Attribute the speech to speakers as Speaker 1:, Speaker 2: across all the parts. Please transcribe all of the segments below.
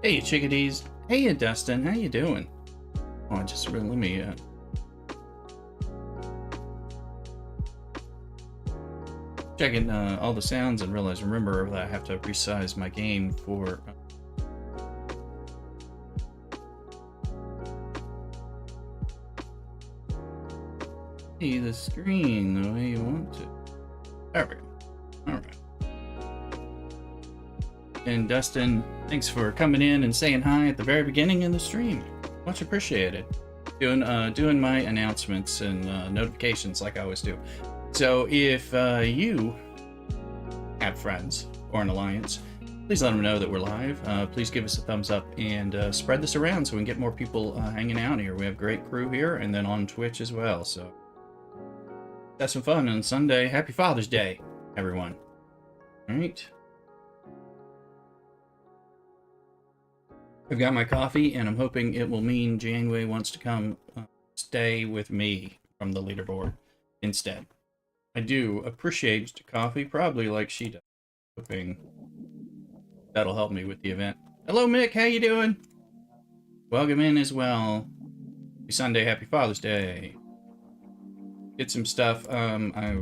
Speaker 1: Hey, chickadees. Hey, Dustin. How you doing? Oh, just let me checking all the sounds and remember that I have to resize my game for see the screen the way you want to. There we go. All right. And Dustin, thanks for coming in and saying hi at the very beginning of the stream. Much appreciated. Doing my announcements and notifications like I always do. So if you have friends or an alliance, please let them know that we're live. Please give us a thumbs up and spread this around so we can get more people hanging out here. We have a great crew here and then on Twitch as well. So have some fun on Sunday. Happy Father's Day, everyone. All right. I've got my coffee, and I'm hoping it will mean Janeway wants to come stay with me from the leaderboard instead. I do appreciate coffee, probably like she does. Hoping that'll help me with the event. Hello, Mick. How you doing? Welcome in as well. Happy Sunday. Happy Father's Day. Get some stuff. I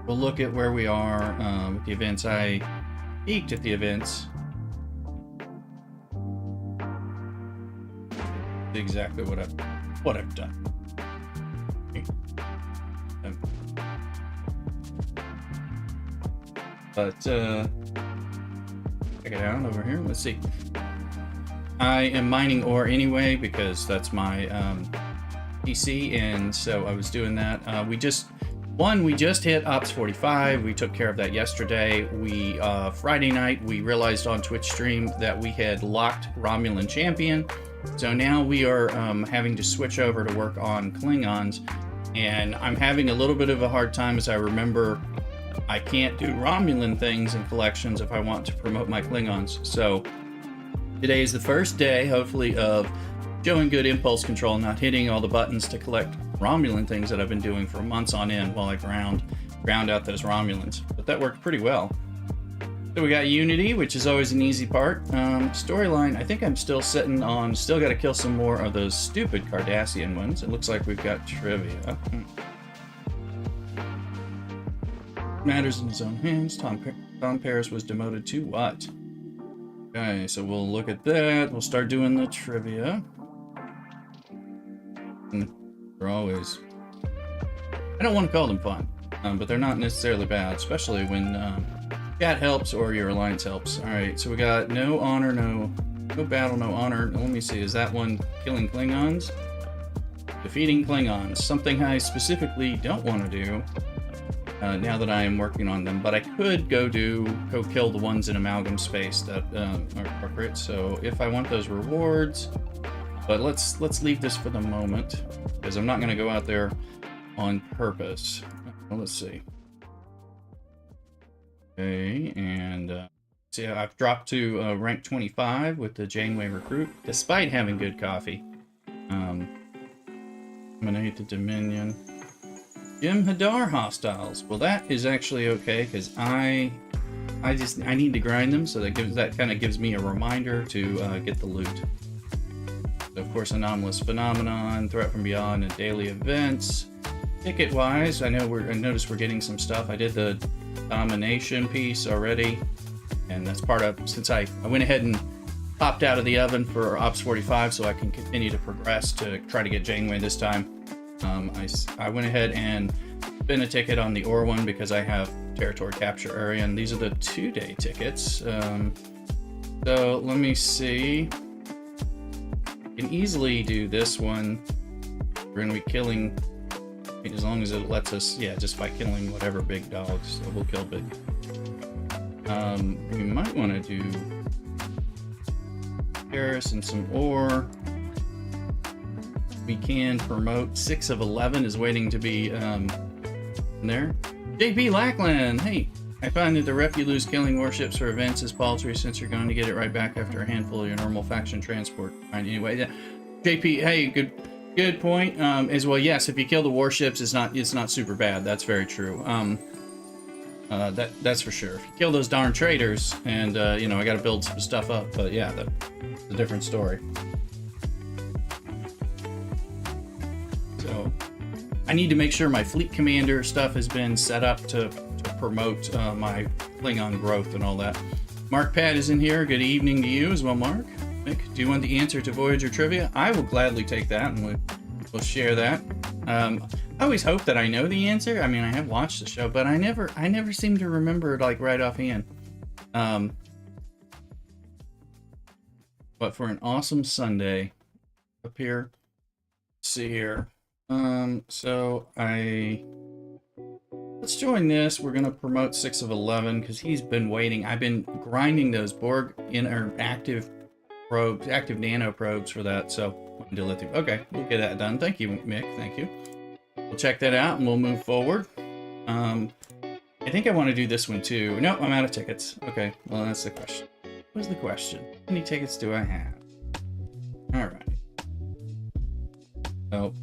Speaker 1: will look at where we are with the events. I peeked at the events. Exactly what I've done. But check it out over here. Let's see. I am mining ore anyway because that's my PC, and so I was doing that. We just hit Ops 45. We took care of that yesterday. We Friday night we realized on Twitch stream that we had locked Romulan Champion. So now we are having to switch over to work on Klingons, and I'm having a little bit of a hard time as I remember I can't do Romulan things and collections if I want to promote my Klingons. So today is the first day, hopefully, of showing good impulse control, not hitting all the buttons to collect Romulan things that I've been doing for months on end while I ground out those Romulans. But that worked pretty well. So we got Unity, which is always an easy part. Storyline, I think I'm still sitting on, still got to kill some more of those stupid Cardassian ones. It looks like we've got trivia. Matters in his own hands. Tom Paris was demoted to what? Okay, so we'll look at that. We'll start doing the trivia. And they're always, I don't want to call them fun, but they're not necessarily bad, especially when chat helps or your alliance helps. All right, so we got no honor, no battle, no honor. Let me see, is that one killing Klingons? Defeating Klingons, something I specifically don't want to do now that I am working on them, but I could go kill the ones in amalgam space that are appropriate. So if I want those rewards, but let's leave this for the moment because I'm not going to go out there on purpose. Well, let's see. Okay, and see, I've dropped to rank 25 with the Janeway recruit, despite having good coffee. Eliminate the Dominion. Jim Hadar hostiles. Well, that is actually okay because I need to grind them, so that kind of gives me a reminder to get the loot. So of course, anomalous phenomenon, threat from beyond, and daily events. Ticket wise, I noticed we're getting some stuff. I did the domination piece already, and that's part of, since I went ahead and popped out of the oven for Ops 45 so I can continue to progress to try to get Janeway this time. I went ahead and spent a ticket on the ore one because I have territory capture area, and these are the 2-day tickets. So let me see. I can easily do this one. We're going to be killing, as long as it lets us, yeah, just by killing whatever big dogs. So we'll kill big. We might want to do Paris and some ore. We can promote 6 of 11 is waiting to be in there. JP Lackland, hey, I find that the rep you lose killing warships for events is paltry since you're going to get it right back after a handful of your normal faction transport. Fine, anyway, yeah. JP, hey, good point. As well, yes, if you kill the warships, it's not super bad. That's very true. That's for sure. If you kill those darn traitors, and you know, I got to build some stuff up. But yeah, that's a different story. So I need to make sure my fleet commander stuff has been set up to promote my Klingon growth and all that. Mark Pat is in here. Good evening to you as well, Mark. Mick, do you want the answer to Voyager trivia? I will gladly take that, and we'll share that. I always hope that I know the answer. I mean, I have watched the show, but I never seem to remember it like right offhand. But for an awesome Sunday up here, let's see here. So let's join this. We're gonna promote 6 of 11 because he's been waiting. I've been grinding those Borg active probes, active nano probes for that. So okay, we'll get that done. Thank you, Mick. Thank you. We'll check that out and we'll move forward. I think I want to do this one too. No, I'm out of tickets. Okay, well that's the question. What's the question? How many tickets do I have? All right. Oh.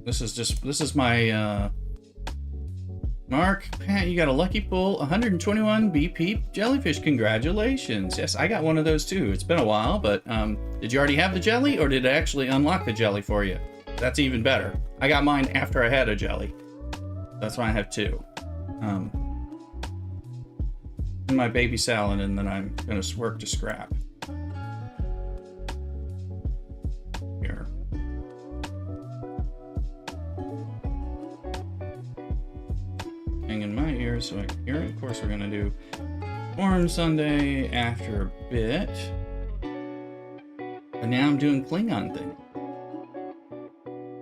Speaker 1: This is my Mark, Pat, you got a lucky pull, 121 BP jellyfish. Congratulations. Yes, I got one of those too. It's been a while, but did you already have the jelly, or did it actually unlock the jelly for you? That's even better. I got mine after I had a jelly. That's why I have 2. And my baby salad, and then I'm gonna work to scrap. Here. In my ears so I can hear it. Of course, we're gonna do Warm Sunday after a bit. But now I'm doing Klingon thing.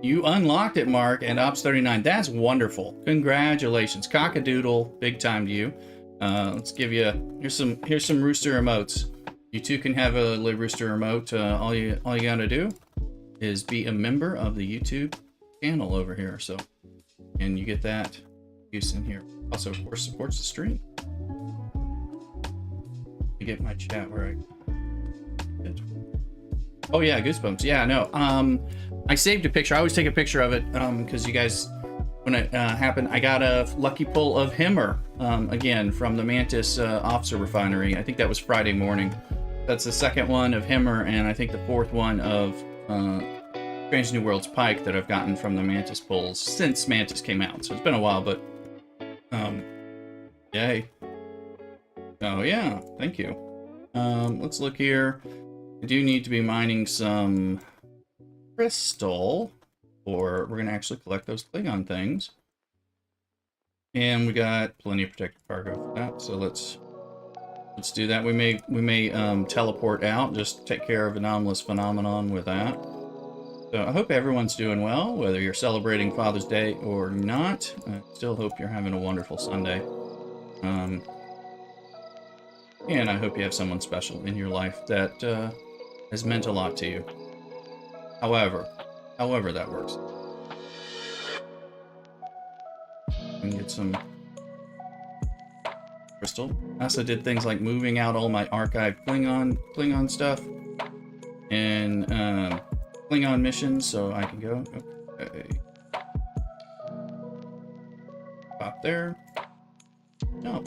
Speaker 1: You unlocked it, Mark, and Ops39. That's wonderful. Congratulations. CockADoodle, big time to you. Let's give you here's some Rooster emotes. You too can have a Live Rooster emote. All you gotta do is be a member of the YouTube channel over here. So, and you get that use in here. Also, of course, supports the stream. You get my chat where oh yeah, Goosebumps. Yeah, no. I saved a picture. I always take a picture of it because you guys, when it happened, I got a lucky pull of Himmer again from the Mantis Officer Refinery. I think that was Friday morning. That's the second one of Himmer, and I think the 4th one of Strange New Worlds Pike that I've gotten from the Mantis pulls since Mantis came out. So it's been a while, but yay. Oh yeah, thank you. Let's look here. I do need to be mining some crystal, or we're gonna actually collect those Klingon things. And we got plenty of protected cargo for that, so let's do that. We may teleport out, just take care of anomalous phenomenon with that. So I hope everyone's doing well, whether you're celebrating Father's Day or not. I still hope you're having a wonderful Sunday. And I hope you have someone special in your life that has meant a lot to you. However that works. And get some crystal. I also did things like moving out all my archived Klingon stuff and Klingon missions, so I can go. Okay. Pop there. No.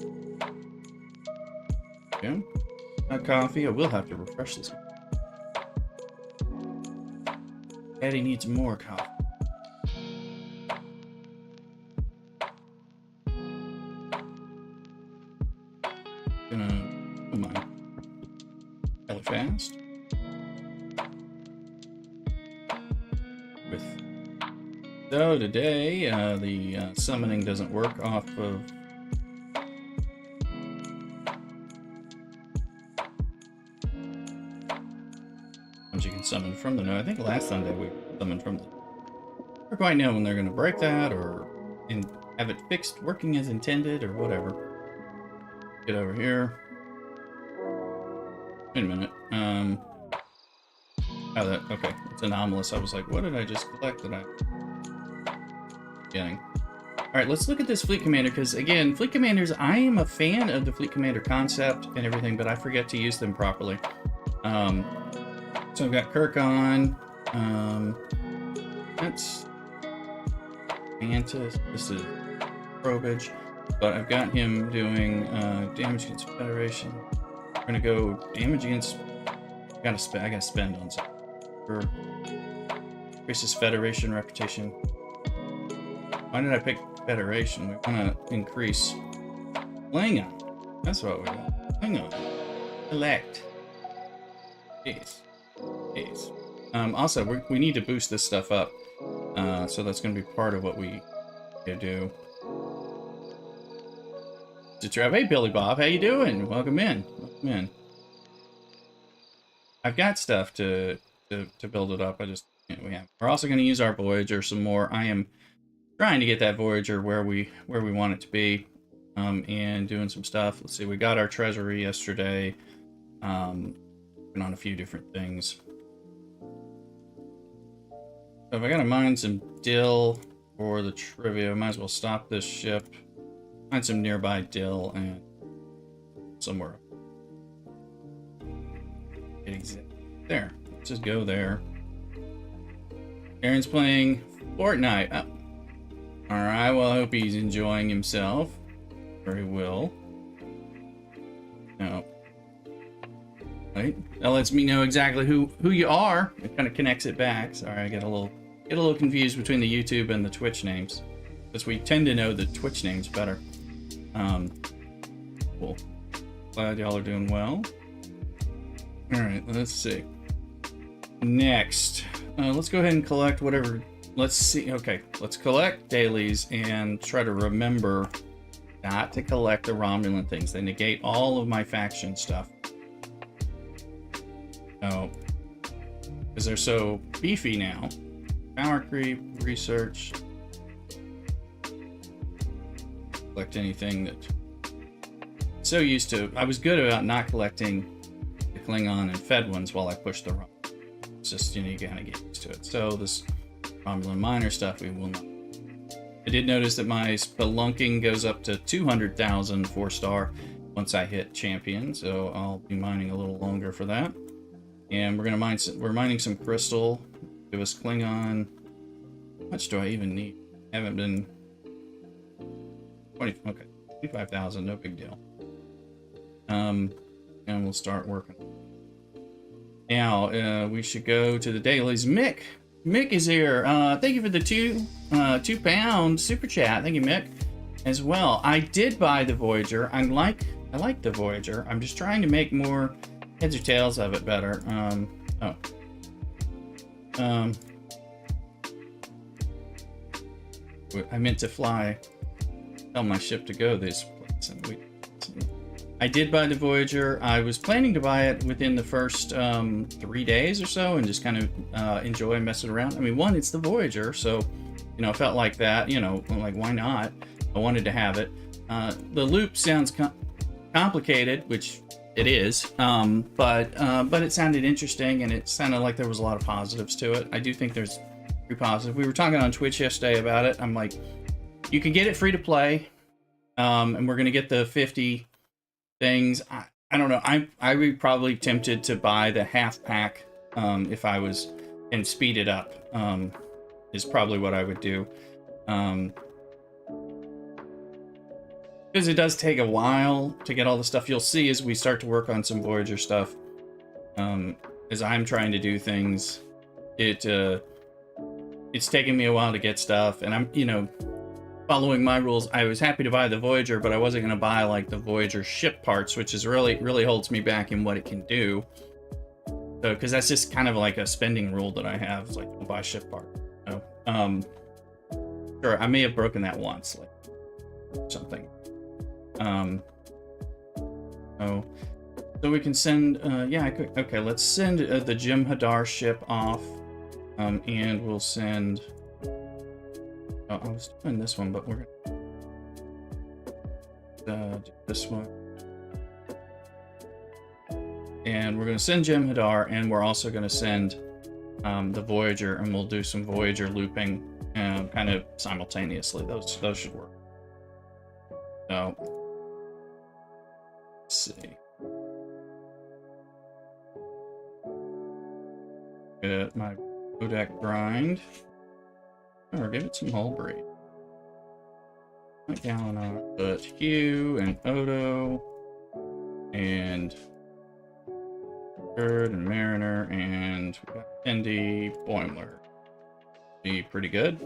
Speaker 1: Yeah. Not coffee. I will have to refresh this one. Daddy needs more coffee. Come on. Hella fast. So today, the summoning doesn't work off of once you can summon from the node. I think last Sunday we summoned from the. I don't quite know when they're going to break that or have it fixed, working as intended, or whatever. Get over here. Wait a minute. Oh, that okay. It's anomalous. I was like, what did I just collect that I? Getting. All right, let's look at this Fleet Commander, because again, Fleet Commanders, I am a fan of the Fleet Commander concept and everything, but I forget to use them properly. So I've got Kirk on. That's Mantis. This is probage, but I've got him doing damage against Federation. We're gonna go damage against. I gotta spend on something. Increases Federation reputation. Why did I pick Federation? We want to increase Klingon. That's what we want. Klingon. Elect. Jeez. Jeez. Also, we need to boost this stuff up. So that's going to be part of what we do. Hey, Billy Bob, how you doing? Welcome in. Welcome in. I've got stuff to build it up. We're also going to use our Voyager some more. I am trying to get that Voyager where we want it to be, and doing some stuff. Let's see. We got our treasury yesterday. Working on a few different things. So if I gotta mine some dill for the trivia, I might as well stop this ship, find some nearby dill, and somewhere. There. Let's just go there. Aaron's playing Fortnite. Oh. Alright, well, I hope he's enjoying himself. Or he will. No. Right. That lets me know exactly who you are. It kind of connects it back. Sorry, I get a little confused between the YouTube and the Twitch names, because we tend to know the Twitch names better. Cool. Glad y'all are doing well. All right, let's see. Next, let's go ahead and collect whatever. Let's see. Okay, let's collect dailies and try to remember not to collect the Romulan things. They negate all of my faction stuff. Oh, because they're so beefy now. Power creep, research. Collect anything that. So used to. I was good about not collecting the Klingon and Fed ones while I pushed the Romulan. It's just, you kind of get used to it. So this Romulan minor stuff, we will not. I did notice that my spelunking goes up to 200,000 4-star once I hit champion, so I'll be mining a little longer for that. And we're gonna mine. We're mining some crystal. Give us Klingon. How much do I even need? I haven't been. 20. Okay, 25,000. No big deal. And we'll start working. Now we should go to the dailies. Mick is here. Thank you for the £2 super chat. Thank you, Mick, as well. I did buy the Voyager. I like the Voyager. I'm just trying to make more heads or tails of it better. I meant to tell my ship to go this place. I did buy the Voyager. I was planning to buy it within the first 3 days or so and just kind of enjoy messing around. I mean, one, it's the Voyager, so, I felt like that, like, why not? I wanted to have it. The loop sounds complicated, which it is, but it sounded interesting, and it sounded like there was a lot of positives to it. I do think there's pretty positive. We were talking on Twitch yesterday about it. I'm like, you can get it free to play, and we're gonna get the 50 things. I don't know. I would probably tempted to buy the half pack if I was, and speed it up. Is probably what I would do. Because it does take a while to get all the stuff. You'll see as we start to work on some Voyager stuff, as I'm trying to do things, it's taking me a while to get stuff, and I'm, following my rules. I was happy to buy the Voyager, but I wasn't going to buy like the Voyager ship parts, which is really holds me back in what it can do. So, because that's just kind of like a spending rule that I have. It's like, don't buy ship parts. Sure, I may have broken that once, like something. So we can send, yeah, okay, let's send the Jim Hadar ship off, and we'll send, I was doing this one, but we're gonna do this one. And we're gonna send Jim Hadar, and we're also gonna send the Voyager, and we'll do some Voyager looping, kind of simultaneously. Those should work. So, let's see. Get my Kodak grind. Or give it some whole breed. Gallon, but Hugh and Odo and Bird and Mariner and Indy Boimler. Be pretty good.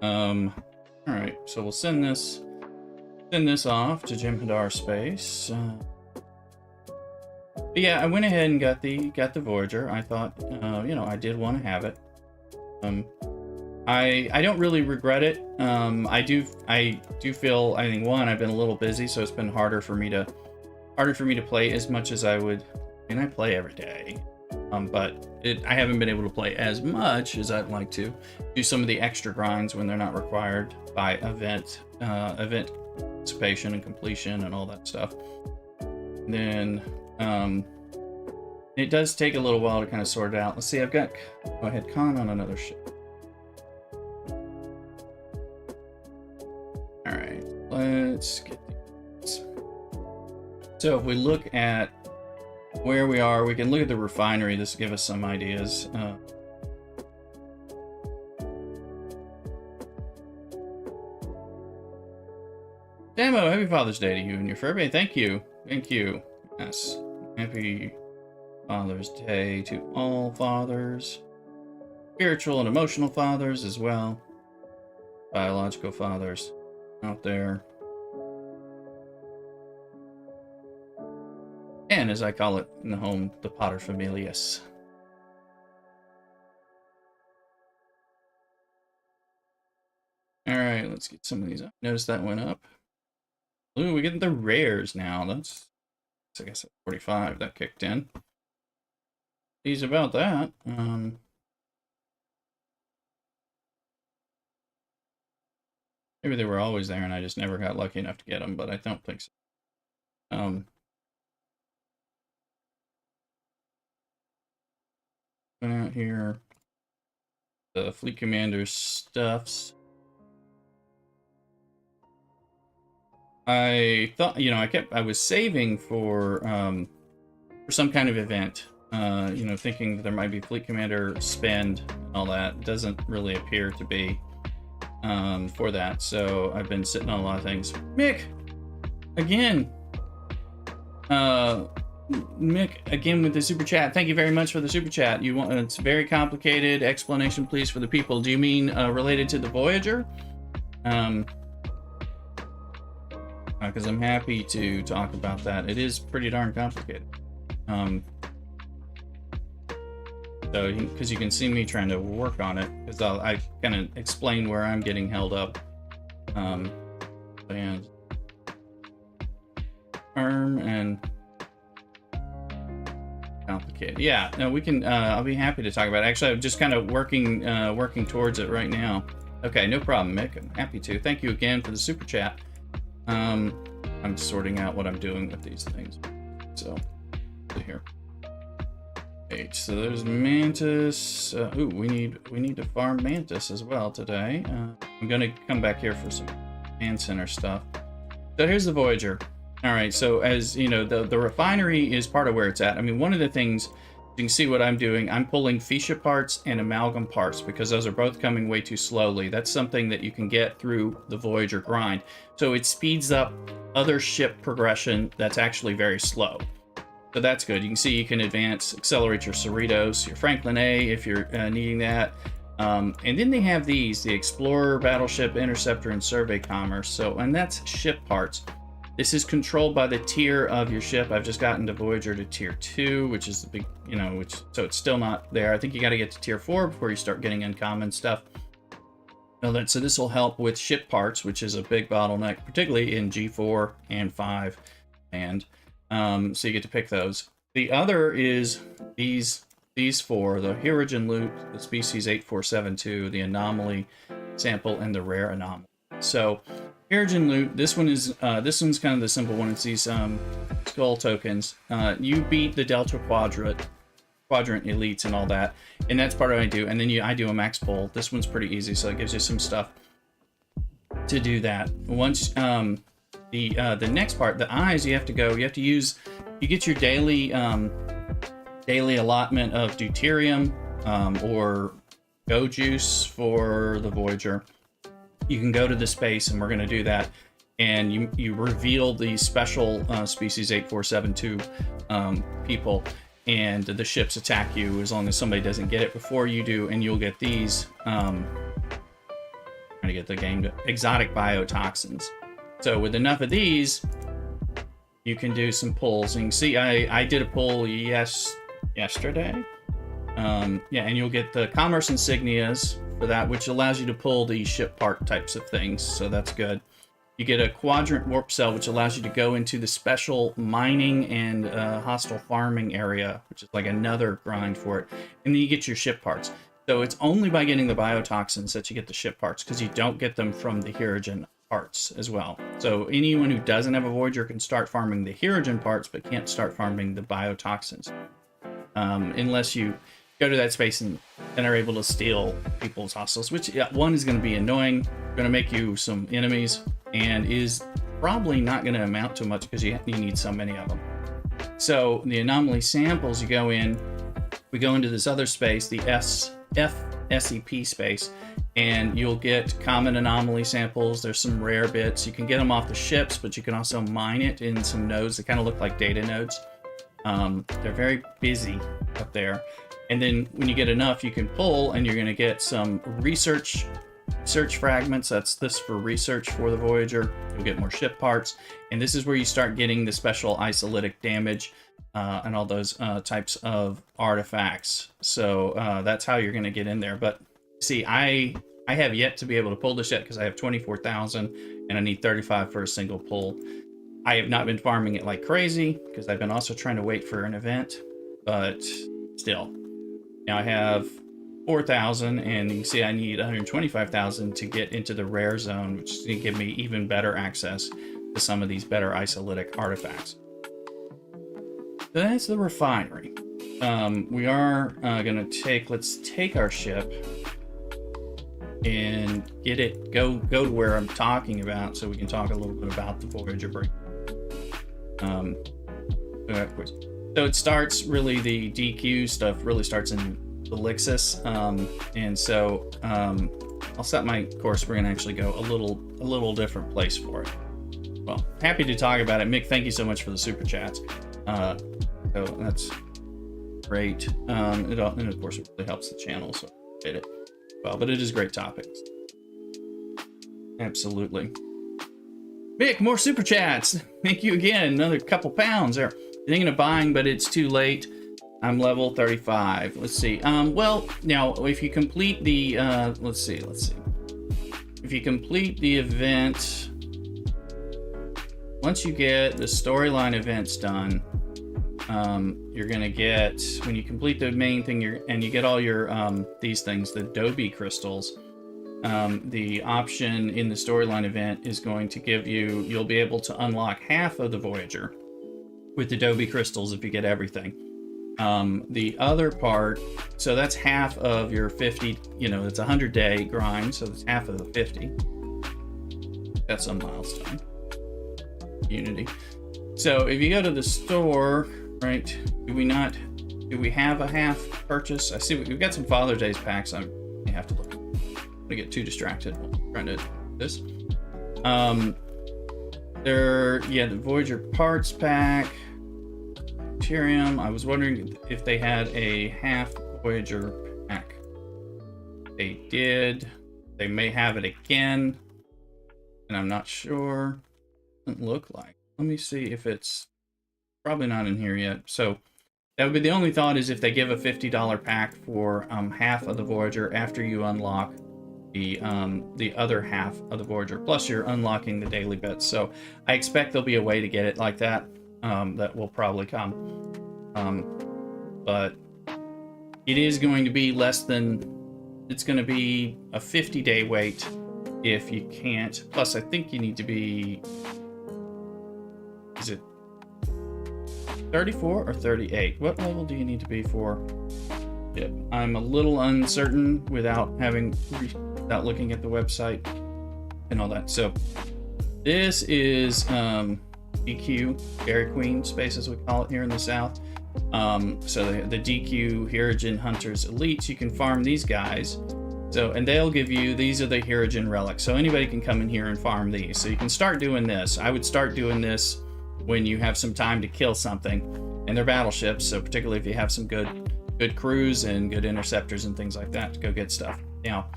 Speaker 1: Alright, so we'll send this off to Jem'Hadar space. But yeah, I went ahead and got the Voyager. I thought, you know, I did want to have it. I don't really regret it. I do feel, I think, one, I've been a little busy, so it's been harder for me to play as much as I would. I mean, I play every day, but I haven't been able to play as much as I'd like to. Do some of the extra grinds when they're not required by event participation and completion and all that stuff. And then it does take a little while to kind of sort it out. Let's see, I've got go ahead Khan on another ship. All right, let's get these. So if we look at where we are, we can look at the refinery. This will give us some ideas. Damo, happy Father's Day to you and your Furby. Thank you. Thank you. Yes. Happy Father's Day to all fathers. Spiritual and emotional fathers as well. Biological fathers out there. And as I call it in the home, the paterfamilias. All right, let's get some of these up. Notice that went up. Ooh, we're getting the rares now. That's, I guess, at 45 that kicked in. Pleased about that. Maybe they were always there and I just never got lucky enough to get them, but I don't think so. Out here, the Fleet Commander stuffs. I thought, you know, I was saving for some kind of event, you know, thinking that there might be Fleet Commander spend and all that. It doesn't really appear to be for that, so I've been sitting on a lot of things. Mick, again, with the super chat. Thank you very much for the super chat. You want, it's a very complicated explanation, please, for the people. Do you mean related to the Voyager? Because I'm happy to talk about that. It is pretty darn complicated. So, because you can see me trying to work on it, because I kind of explain where I'm getting held up. And arm and complicated. Yeah, no, we can. I'll be happy to talk about it. Actually, I'm just kind of working towards it right now. Okay, no problem, Mick. I'm happy to. Thank you again for the super chat. I'm sorting out what I'm doing with these things. So, here. Eight. So there's Mantis. Ooh, we need to farm Mantis as well today. I'm gonna come back here for some Command Center stuff. So here's the Voyager. All right. So as you know, the refinery is part of where it's at. I mean, one of the things you can see what I'm doing. I'm pulling Fuchsia parts and amalgam parts because those are both coming way too slowly. That's something that you can get through the Voyager grind. So it speeds up other ship progression that's actually very slow. So that's good. You can see you can accelerate your Cerritos, your Franklin A if you're needing that. And then they have these, the Explorer, Battleship, Interceptor, and Survey Commerce. So, and that's ship parts. This is controlled by the tier of your ship. I've just gotten to Voyager to tier 2, which is the big, you know, so it's still not there. I think you got to get to tier 4 before you start getting uncommon stuff. So this will help with ship parts, which is a big bottleneck, particularly in G4 and 5. And so you get to pick those. The other is these four, the Hirigen Loot, the Species 8472, the Anomaly Sample, and the Rare Anomaly. So Hirigen Loot, this one's kind of the simple one. It's these skull tokens. You beat the Delta Quadrant elites and all that, and that's part of what I do. And then I do a max pull. This one's pretty easy, so it gives you some stuff to do that. Once the next part, the eyes, you get your daily allotment of deuterium or go juice for the Voyager. you can go to the space, and we're going to do that, and you reveal the special species 8472 people, and the ships attack you as long as somebody doesn't get it before you do, and you'll get these trying to get the game to exotic biotoxins. So with enough of these, you can do some pulls. And you can see I did a pull yesterday. Yeah, and you'll get the commerce insignias for that, which allows you to pull the ship part types of things, so that's good. You get a quadrant warp cell, which allows you to go into the special mining and hostile farming area, which is like another grind for it. And then you get your ship parts. So it's only by getting the biotoxins that you get the ship parts, because you don't get them from the Hierogen parts as well. So anyone who doesn't have a Voyager can start farming the Hierogen parts, but can't start farming the biotoxins. Unless you go to that space and are able to steal people's hostiles, which, yeah, one is going to be annoying, going to make you some enemies, and is probably not going to amount to much because you need so many of them. So the anomaly samples, you go in, we go into this other space, the SEP space, and you'll get common anomaly samples. There's some rare bits. You can get them off the ships, but you can also mine it in some nodes that kind of look like data nodes. They're very busy up there. And then when you get enough, you can pull, and you're going to get some research fragments. That's this for research for the Voyager. You'll get more ship parts, and this is where you start getting the special isolytic damage and all those types of artifacts. So that's how you're going to get in there. But see, I have yet to be able to pull this yet because I have 24,000 and I need 35 for a single pull. I have not been farming it like crazy because I've been also trying to wait for an event, but still. Now I have 4,000, and you can see I need 125,000 to get into the rare zone, which is going to give me even better access to some of these better isolytic artifacts. So that's the refinery. We are going to let's take our ship and get it, go to where I'm talking about, so we can talk a little bit about the Voyager break. So it starts, really, the DQ stuff really starts in Elixis, and so I'll set my course. We're gonna actually go a little different place for it. Well, happy to talk about it. Mick, thank you so much for the super chats. So that's great. And of course it really helps the channel, so I did it well, but it is great topics. Absolutely. Mick, more super chats. Thank you again. Another couple pounds there. Thinking of buying, but it's too late. I'm level 35. Let's see. Well, now if you complete the let's see. If you complete the event, once you get the storyline events done, you're gonna get, when you complete the main thing, you get all your these things, the Dobie crystals. The option in the storyline event is going to give you, you'll be able to unlock half of the Voyager with the Dobie crystals if you get everything. The other part, so that's half of your 50, it's a 100-day grind, so it's half of the 50. That's a milestone. Unity. So if you go to the store, right, do we have a half purchase? I see we've got some Father's Day packs. I have to look. I'm gonna get too distracted trying to do this. The Voyager parts pack. Tyrium. I was wondering if they had a half Voyager pack. They did. They may have it again, and I'm not sure. Doesn't look like. Let me see if it's probably not in here yet. So that would be the only thought, is if they give a $50 pack for half of the Voyager after you unlock the other half of the Voyager, plus you're unlocking the daily bits. So I expect there'll be a way to get it like that. That will probably come. But it is going to be less than, it's going to be a 50-day wait if you can't. Plus, I think you need to be, is it 34 or 38? What level do you need to be for? Yep. I'm a little uncertain without looking at the website and all that. So this is DQ, Dairy Queen space, as we call it here in the South. So the DQ Hierogen Hunters Elites, you can farm these guys So, and they'll give you, these are the Hirogen relics. So anybody can come in here and farm these. So you can start doing this. I would start doing this when you have some time to kill something. And they're battleships, so particularly if you have some good crews and good interceptors and things like that to go get stuff. Now,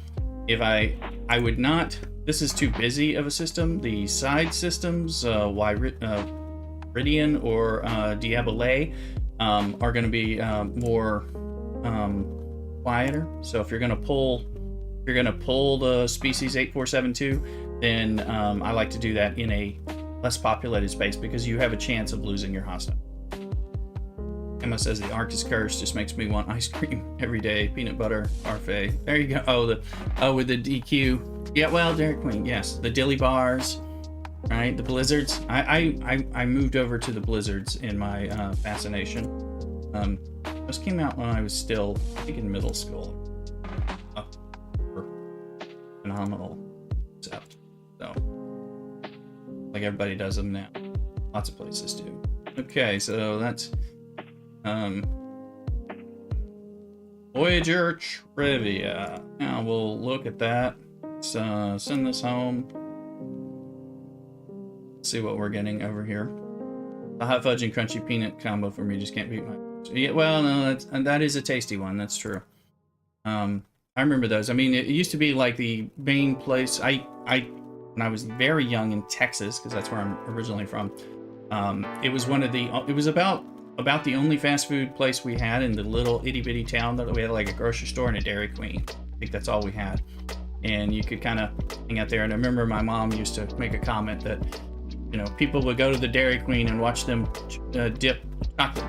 Speaker 1: if I would not, this is too busy of a system. The side systems, Ridian or Diabole, are going to be more quieter. So if you're going to pull the species 8472, then I like to do that in a less populated space because you have a chance of losing your hostile. Emma says the Ark is cursed, just makes me want ice cream every day. Peanut butter, parfait. There you go. Oh, with the DQ. Yeah, well, Dairy Queen, yes. The dilly bars, right? The blizzards. I moved over to the blizzards in my fascination. Those came out when I was still, I think, in middle school. Phenomenal concept. So, like everybody does them now. Lots of places do. Okay, so that's Voyager trivia. Now we'll look at that. Let's send this home. Let's see what we're getting over here. The hot fudge and crunchy peanut combo for me just can't beat my. Yeah, well, no, that is a tasty one. That's true. I remember those. I mean, it used to be like the main place. When I was very young in Texas, because that's where I'm originally from. It was one of the. It was about the only fast food place we had in the little itty bitty town. That we had like a grocery store and a Dairy Queen. I think that's all we had, and you could kind of hang out there. And I remember my mom used to make a comment that, you know, people would go to the Dairy Queen and watch them chocolate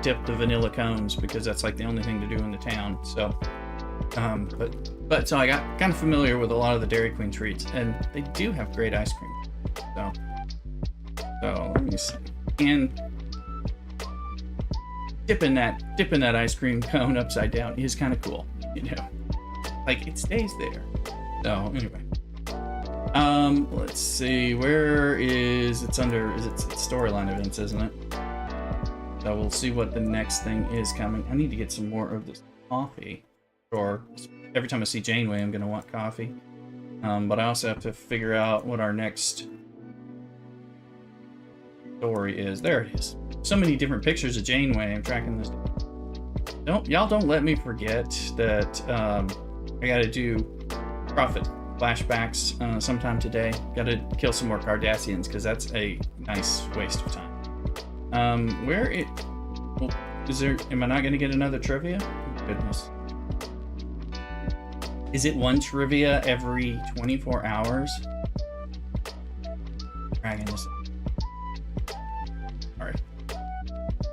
Speaker 1: dip the vanilla cones because that's like the only thing to do in the town. So, but so I got kind of familiar with a lot of the Dairy Queen treats, and they do have great ice cream. So let me see. And dipping that ice cream cone upside down is kind of cool, you know, like it stays there. So anyway, let's see, where is it's under? Is it storyline events, isn't it? So we'll see what the next thing is coming. I need to get some more of this coffee. Or every time I see Janeway, I'm gonna want coffee. But I also have to figure out what our next story is. There it is. So many different pictures of Janeway. I'm tracking this. Y'all don't let me forget that I gotta do profit flashbacks sometime today. Gotta kill some more Cardassians because that's a nice waste of time. Is there? Am I not gonna get another trivia? Oh, goodness. Is it one trivia every 24 hours? Dragging this. Alright.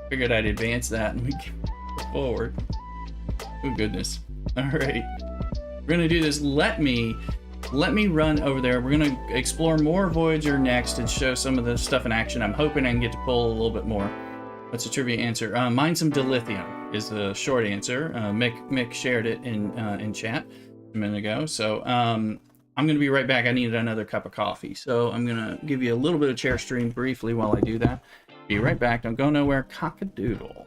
Speaker 1: Figured I'd advance that and we can go forward. Oh goodness. Alright. We're gonna do this. Let me run over there. We're gonna explore more Voyager next and show some of the stuff in action. I'm hoping I can get to pull a little bit more. What's the trivia answer? Mine some dilithium is the short answer. Mick shared it in chat a minute ago. So I'm gonna be right back. I needed another cup of coffee, so I'm gonna give you a little bit of chair stream briefly while I do that. Be right back. Don't go nowhere. CockADoodle.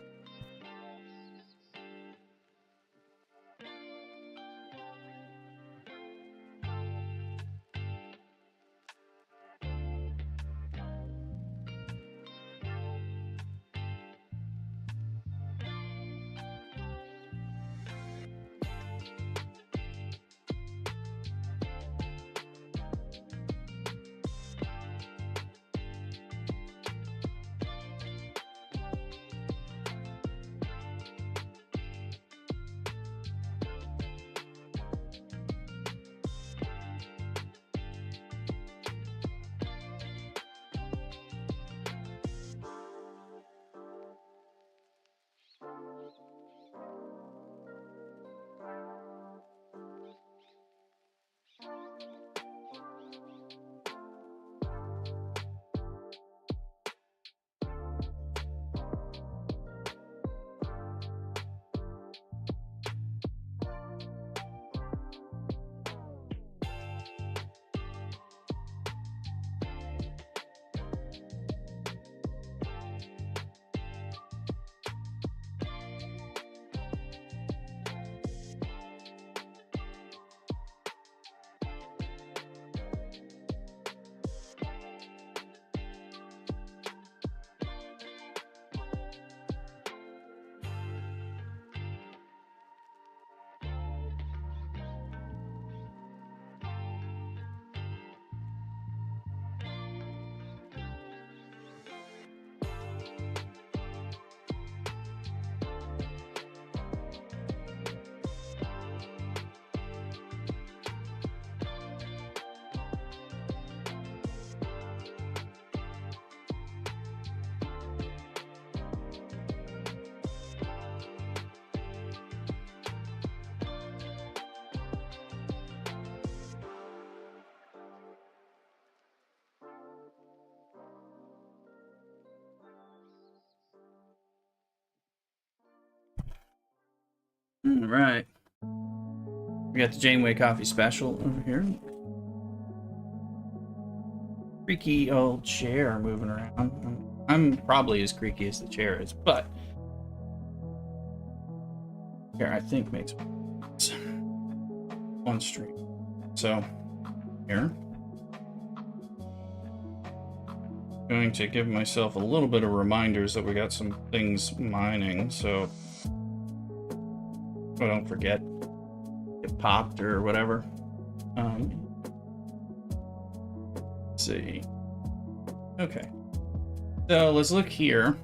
Speaker 1: Right. We got the Janeway coffee special over here. Creaky old chair moving around. I'm probably as creaky as the chair is, but here I think makes one stream. So here, I'm going to give myself a little bit of reminders that we got some things mining, so I don't forget, get popped or whatever. Let's see. Okay. So let's look here.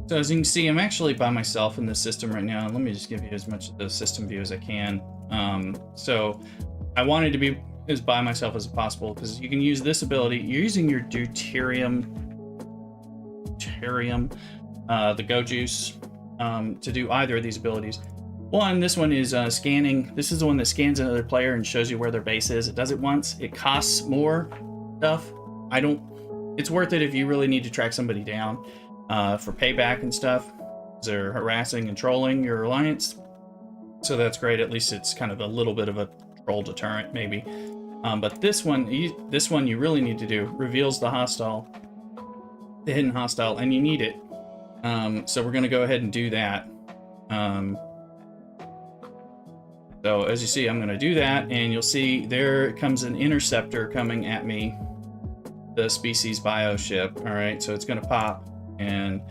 Speaker 1: So as you can see, I'm actually by myself in the system right now. Let me just give you as much of the system view as I can. So I wanted to be as by myself as possible because you can use this ability. You're using your deuterium, the Go Juice, to do either of these abilities. One, this one is scanning. This is the one that scans another player and shows you where their base is. It does it once. It costs more stuff. It's worth it if you really need to track somebody down for payback and stuff. They're harassing and trolling your alliance. So that's great. At least it's kind of a little bit of a troll deterrent, maybe. But this one you really need to do. Reveals the hidden hostile, and you need it. So we're going to go ahead and do that. So as you see, I'm going to do that, and you'll see there comes an interceptor coming at me, the species bio ship. All right, so it's going to pop, and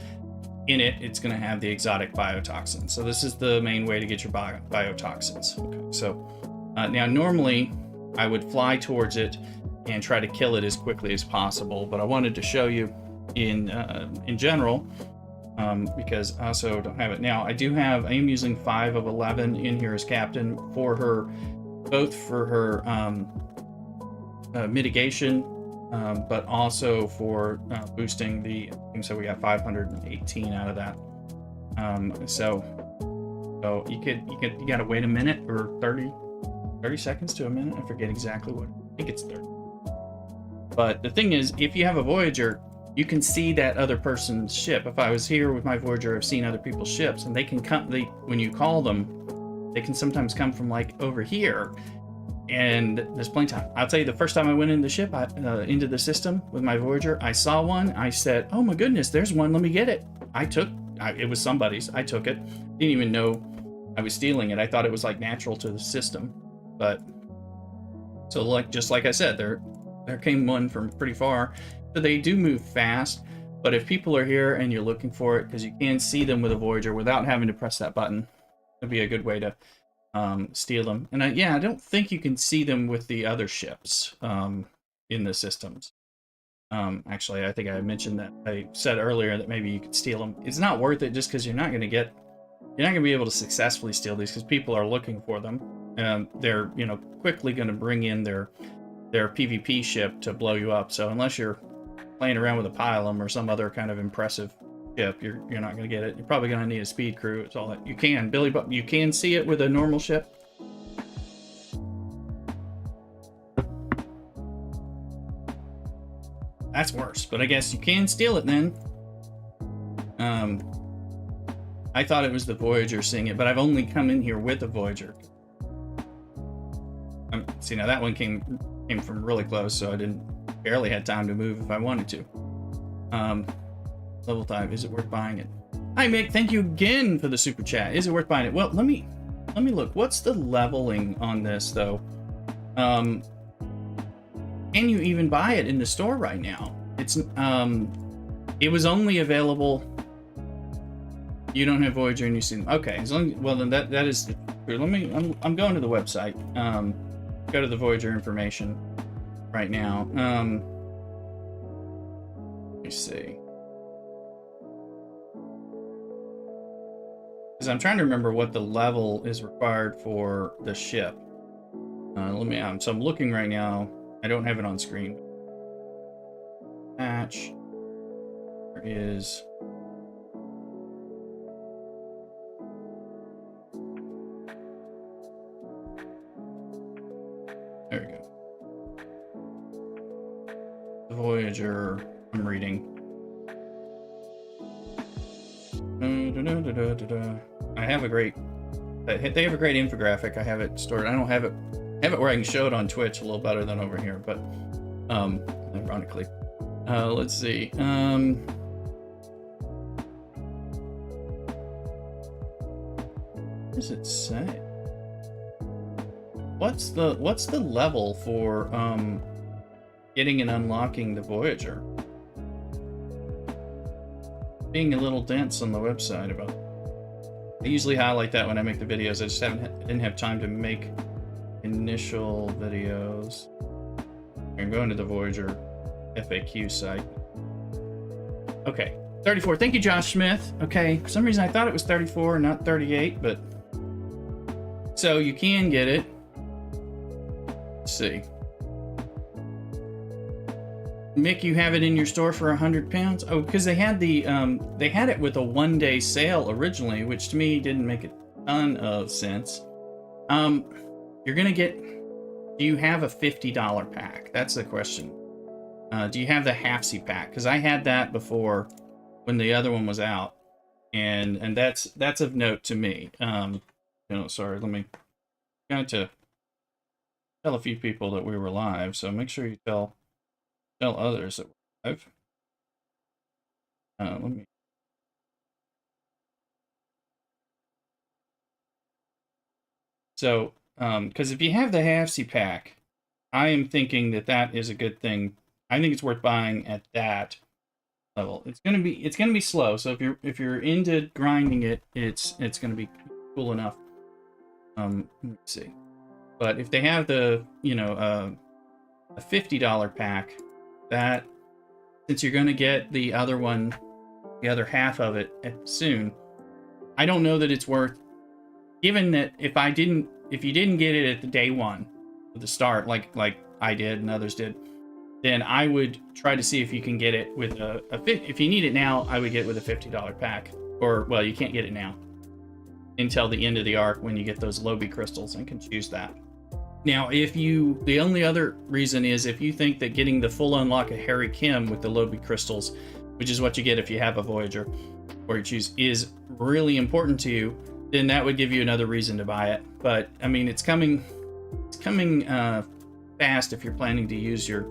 Speaker 1: in it, it's going to have the exotic biotoxin. So this is the main way to get your biotoxins. Okay, so now normally I would fly towards it and try to kill it as quickly as possible, but I wanted to show you in general. Because I also don't have it now. I am using 5 of 11 in here as captain for her, both for her mitigation, but also for boosting the thing. So we got 518 out of that. So you gotta wait a minute or 30 seconds to a minute. I forget exactly what. I think it's 30. But the thing is, if you have a Voyager, you can see that other person's ship. If I was here with my Voyager, I've seen other people's ships, and they can come. When you call them, they can sometimes come from like over here, and there's plenty of time. I'll tell you, the first time I went into the ship, into the system with my Voyager, I saw one. I said, "Oh my goodness, there's one. Let me get it." It was somebody's. I took it. Didn't even know I was stealing it. I thought it was like natural to the system, but so just like I said, there came one from pretty far. So they do move fast, but if people are here and you're looking for it, because you can see them with a Voyager without having to press that button, it'd be a good way to steal them. And I don't think you can see them with the other ships in the systems. Actually, I think I mentioned that. I said earlier that maybe you could steal them. It's not worth it just because you're not going to be able to successfully steal these because people are looking for them, and they're quickly going to bring in their PvP ship to blow you up. So unless you're playing around with a Pylum or some other kind of impressive ship, you're not going to get it. You're probably going to need a speed crew. It's all that you can. Billy, but you can see it with a normal ship. That's worse, but I guess you can steal it then. I thought it was the Voyager seeing it, but I've only come in here with the Voyager. See, now that one came from really close, so I barely had time to move if I wanted to. Level 5, is it worth buying it? Hi Mick, thank you again for the super chat. Is it worth buying it? Well, let me look. What's the leveling on this though? Can you even buy it in the store right now? It's it was only available. You don't have Voyager and you see them. Okay, as long well then that is let me I'm going to the website. Go to the Voyager information right now. Let me see. Because I'm trying to remember what the level is required for the ship. So I'm looking right now. I don't have it on screen. Patch. There is. There we go. The Voyager, I'm reading. I have a great. They have a great infographic. I have it stored. I don't have it. Have it where I can show it on Twitch a little better than over here, but ironically. Let's see. What does it say? What's the level for getting and unlocking the Voyager? Being a little dense on the website about. I usually highlight that when I make the videos. I just didn't have time to make initial videos. I'm going to the Voyager FAQ site. Okay, 34. Thank you, Josh Smith. Okay, for some reason I thought it was 34, not 38, but so you can get it. Let's see. Mick, you have it in your store for £100? Oh, because they had it with a 1-day sale originally, which to me didn't make a ton of sense. You're gonna get. Do you have a $50 pack? That's the question. Do you have the half-C pack? Because I had that before when the other one was out, and that's of note to me. Sorry, let me. Got to tell a few people that we were live, so make sure you tell others that we're live. Let me. So, because if you have the half-C pack, I am thinking that is a good thing. I think it's worth buying at that level. It's gonna be slow. So if you're into grinding it, it's gonna be cool enough. Let me see. But if they have the a $50 pack, that since you're gonna get the other one, the other half of it soon, I don't know that it's worth. Given that if you didn't get it at the day one, at the start, like I did and others did, then I would try to see if you can get it with if you need it now, I would get it with a $50 pack. Or, well, you can't get it now until the end of the arc when you get those Lobi crystals and can choose that. Now, the only other reason is if you think that getting the full unlock of Harry Kim with the Lobi crystals, which is what you get if you have a Voyager, or you choose, is really important to you, then that would give you another reason to buy it. But, I mean, it's coming fast if you're planning to use your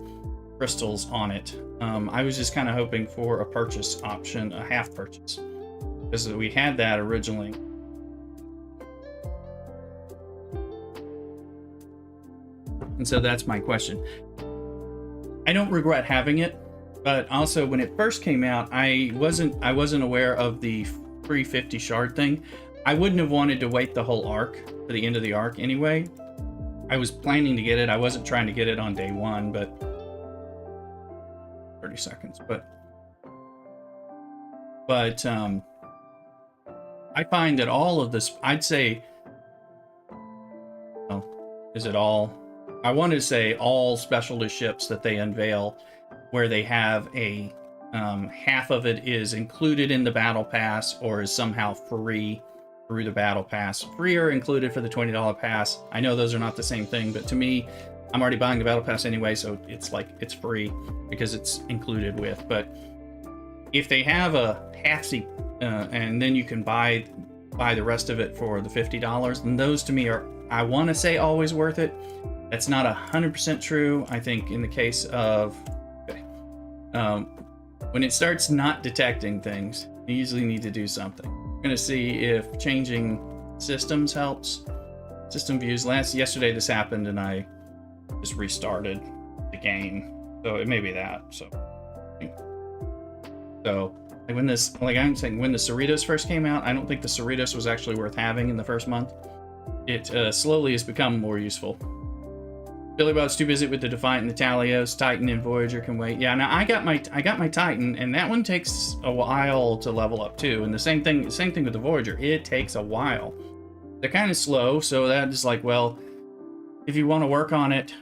Speaker 1: crystals on it. I was just kind of hoping for a purchase option, a half purchase, because we had that originally. And so that's my question. I don't regret having it, but also when it first came out, I wasn't aware of the free 50 shard thing. I wouldn't have wanted to wait the whole arc for the end of the arc anyway. I was planning to get it. I wasn't trying to get it on day one, but 30 seconds. But I find that all of this, I'd say, is it all? I want to say all specialty ships that they unveil, where they have a half of it is included in the battle pass or is somehow free through the battle pass. Free or included for the $20 pass. I know those are not the same thing, but to me, I'm already buying the battle pass anyway, so it's like it's free because it's included with. But if they have a half-C and then you can buy the rest of it for the $50, then those to me are, I want to say, always worth it. That's not 100% true. I think in the case of when it starts not detecting things, you usually need to do something. I'm going to see if changing systems helps. System views. Yesterday this happened and I just restarted the game, so it may be that. So when the Cerritos first came out, I don't think the Cerritos was actually worth having in the first month. It slowly has become more useful. Billy Bob's too busy with the Defiant and the Talios. Titan and Voyager can wait. Yeah, now I got my Titan, and that one takes a while to level up too. And the same thing with the Voyager. It takes a while. They're kind of slow, so that is like, well, if you want to work on it,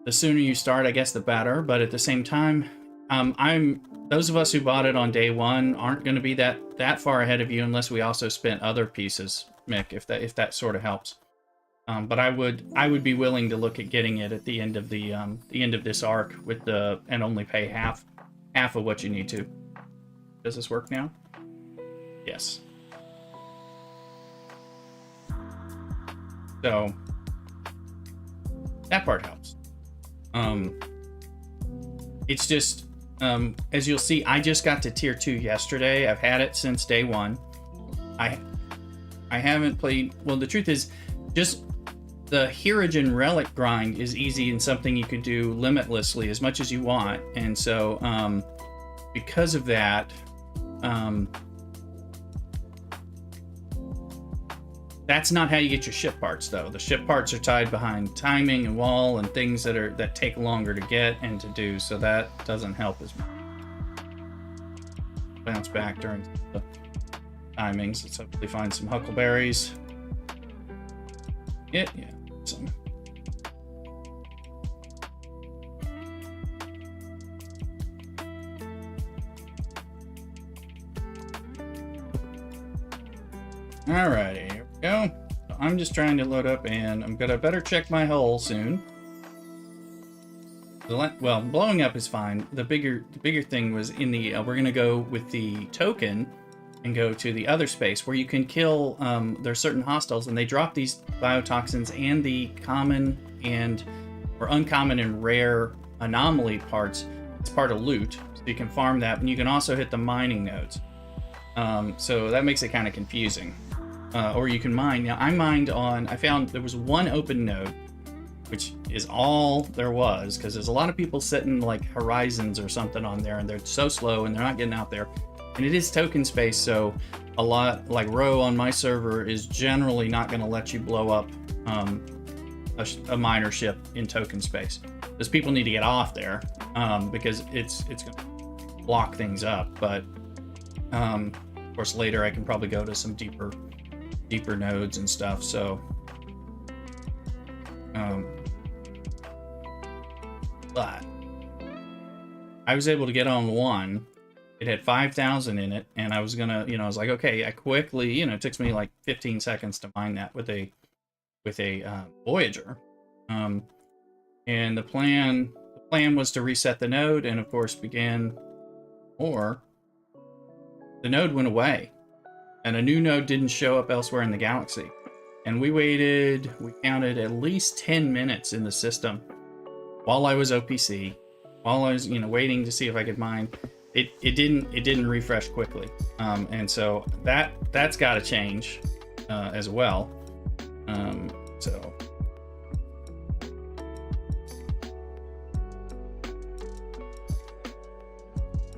Speaker 1: the sooner you start, I guess, the better. But at the same time, those of us who bought it on day one aren't going to be that far ahead of you unless we also spent other pieces, Mick. If that sort of helps. But I would be willing to look at getting it at the end of the end of this arc with and only pay half of what you need to. Does this work now? Yes. So that part helps. It's just, as you'll see, I just got to tier 2 yesterday. I've had it since day 1. I haven't played, well, the truth is, just the Hierogen Relic grind is easy and something you can do limitlessly as much as you want. And so, because of that, that's not how you get your ship parts, though. The ship parts are tied behind timing and wall and things that take longer to get and to do, so that doesn't help as much. Bounce back during the timings. Let's hopefully find some huckleberries. Yeah, some. Alrighty, here we go. So I'm just trying to load up, and I'm gonna better check my hull soon. Well, blowing up is fine. The bigger thing was in the we're gonna go with the token and go to the other space where you can kill. There's certain hostiles, and they drop these biotoxins and the common or uncommon and rare anomaly parts. It's part of loot, so you can farm that, and you can also hit the mining nodes. So that makes it kind of confusing. Or you can mine. Now, I found there was one open node, which is all there was, because there's a lot of people setting like horizons or something on there, and they're so slow and they're not getting out there. And it is token space, so a lot, like Row on my server, is generally not going to let you blow up a miner ship in token space. Because people need to get off there, because it's going to block things up. But of course, later I can probably go to some deeper nodes and stuff. So, but I was able to get on one. It had 5,000 in it, and I was gonna, I was like, okay, I quickly, it took me like 15 seconds to mine that with a Voyager. And the plan was to reset the node, and of course the node went away, and a new node didn't show up elsewhere in the galaxy. And we counted at least 10 minutes in the system while I was OPC, while I was, waiting to see if I could mine. It didn't refresh quickly. And so that's got to change as well. So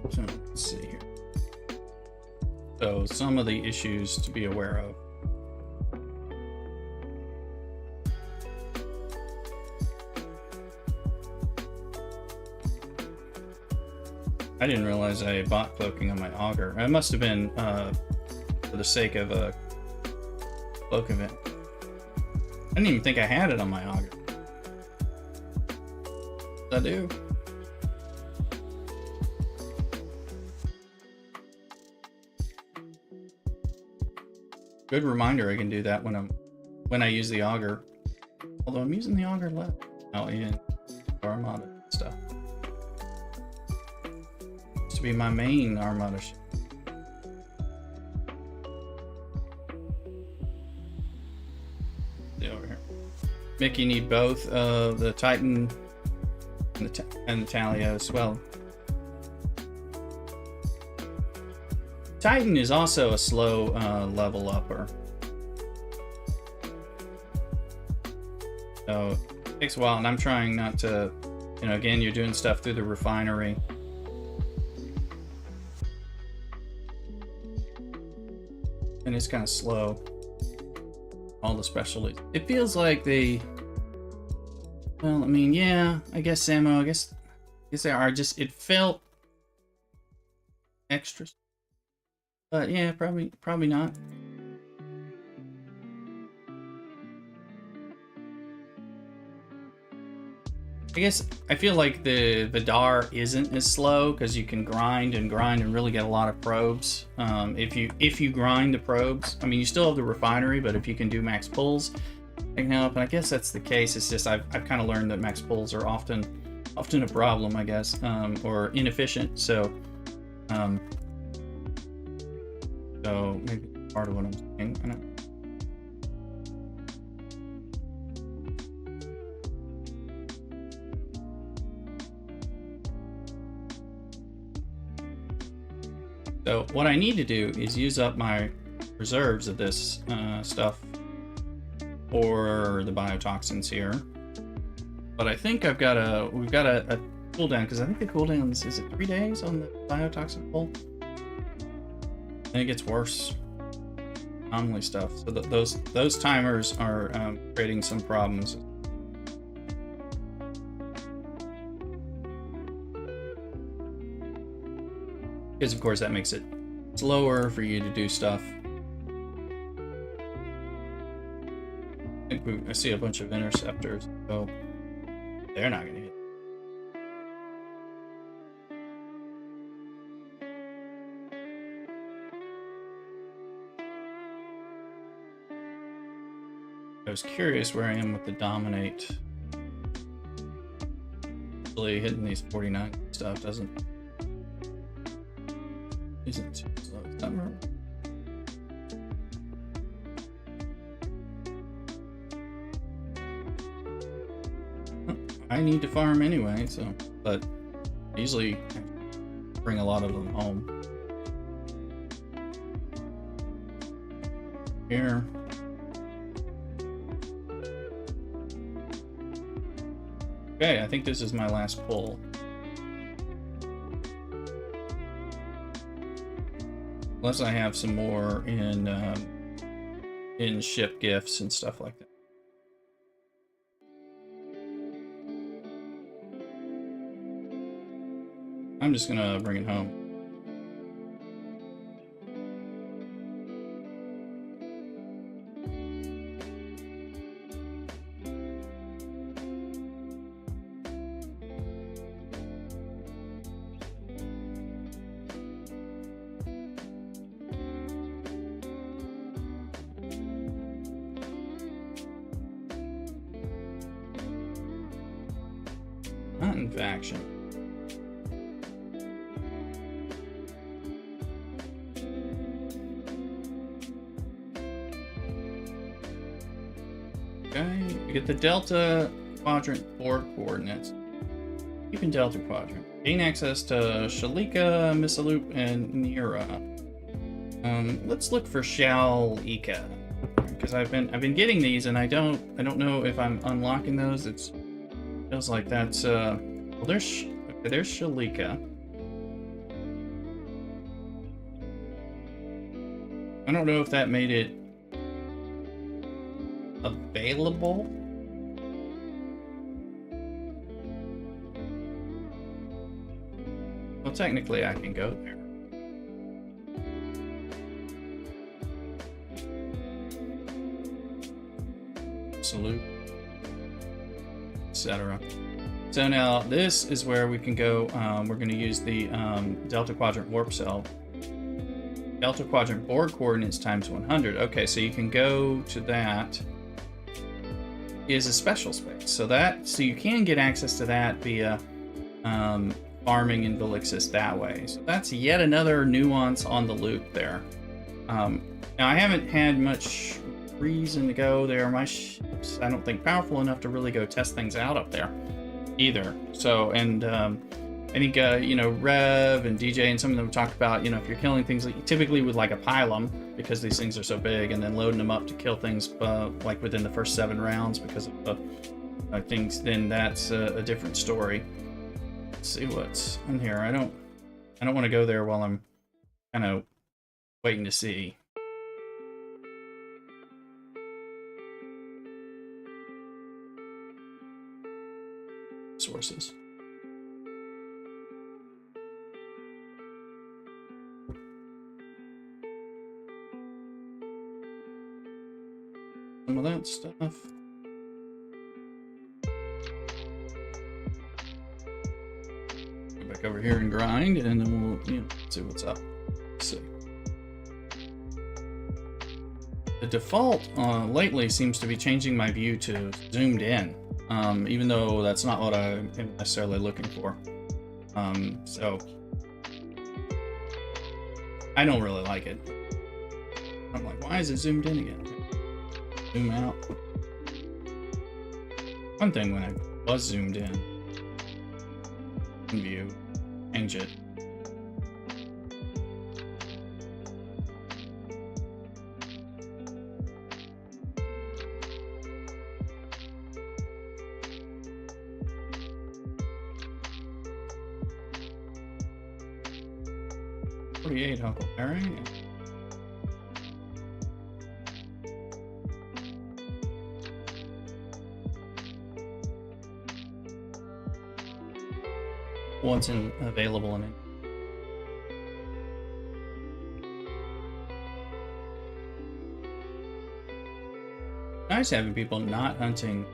Speaker 1: let's see here. So some of the issues to be aware of. I didn't realize I bought cloaking on my auger. It must have been for the sake of a cloak event. I didn't even think I had it on my auger. I do. Good reminder, I can do that when I use the auger. Although I'm using the auger left. Oh, in Armada stuff. Used to be my main Armada ship. See over here. Mick, you need both the Titan and the Talios. Well, Titan is also a slow level upper. So it takes a while, and I'm trying not to, again, you're doing stuff through the refinery. And it's kind of slow. All the specialties. It feels like they, well, I mean, yeah, I guess Samo, I guess they are, just, it felt extra. But yeah, probably not. I guess I feel like the Vidar isn't as slow because you can grind and really get a lot of probes. If you grind the probes, I mean, you still have the refinery, but if you can do max pulls, it can help. And I guess that's the case. It's just I've kind of learned that max pulls are often a problem, I guess, or inefficient. So maybe part of what I'm saying. I don't know. So what I need to do is use up my reserves of this stuff for the biotoxins here. But I think we've got a cooldown, because I think the cooldown is it 3 days on the biotoxin pull? I think it gets worse. Anomaly stuff. So those timers are creating some problems. Because of course that makes it slower for you to do stuff. I see a bunch of interceptors, so they're not going to hit. I was curious where I am with the dominate. Really hitting these 49 stuff isn't too slow. Is that right? I need to farm anyway, so but usually I bring a lot of them home. Here. Okay, I think this is my last pull. Unless I have some more in ship gifts and stuff like that. I'm just gonna bring it home. Not in faction. Okay, we get the Delta Quadrant board coordinates. Keeping Delta Quadrant. Gain access to Shalika, Misaloop, and Nira. Let's look for Shalika, because I've been getting these, and I don't know if I'm unlocking those. It feels like that's well, there's Shalika. I don't know if that made it available. Well, technically I can go there. Salute, etc. So now this is where we can go. We're going to use the Delta Quadrant warp cell. Delta Quadrant board coordinates times 100. Okay, so you can go to that. Is a special space, so you can get access to that via farming in Velixis that way. So that's yet another nuance on the loop there. Now I haven't had much reason to go there. My ships, I don't think, powerful enough to really go test things out up there either. So, and I think you know, Rev and DJ and some of them talked about, you know, if you're killing things typically with like a pylum, because these things are so big, and then loading them up to kill things like within the first 7 rounds because of things, then that's a different story. Let's see what's in here. I don't want to go there while I'm kind of waiting to see. Sources. Some of that stuff. Go back over here and grind, and then we'll see what's up. Let's see. The default lately seems to be changing my view to zoomed in, even though that's not what I'm necessarily looking for. So I don't really like it. I'm like, why is it zoomed in again? Zoom out. One thing when I was zoomed in view, change it. 48, Huckleberry. What's available in it? Nice having people not hunting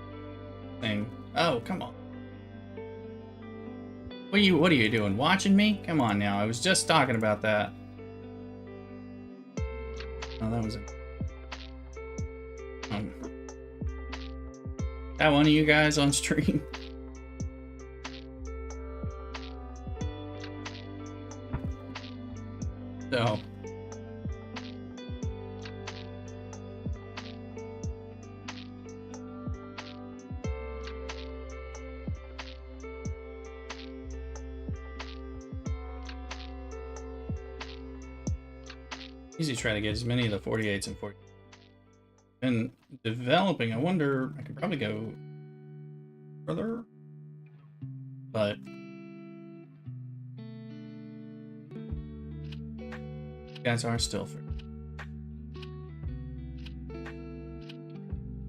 Speaker 1: thing. Oh, come on. What are you doing? Watching me? Come on now. I was just talking about that. Oh, that was it. That one of you guys on stream? So. Easy to try to get as many of the 48s and 40. And developing, I wonder, I could probably go further, but you guys are still free.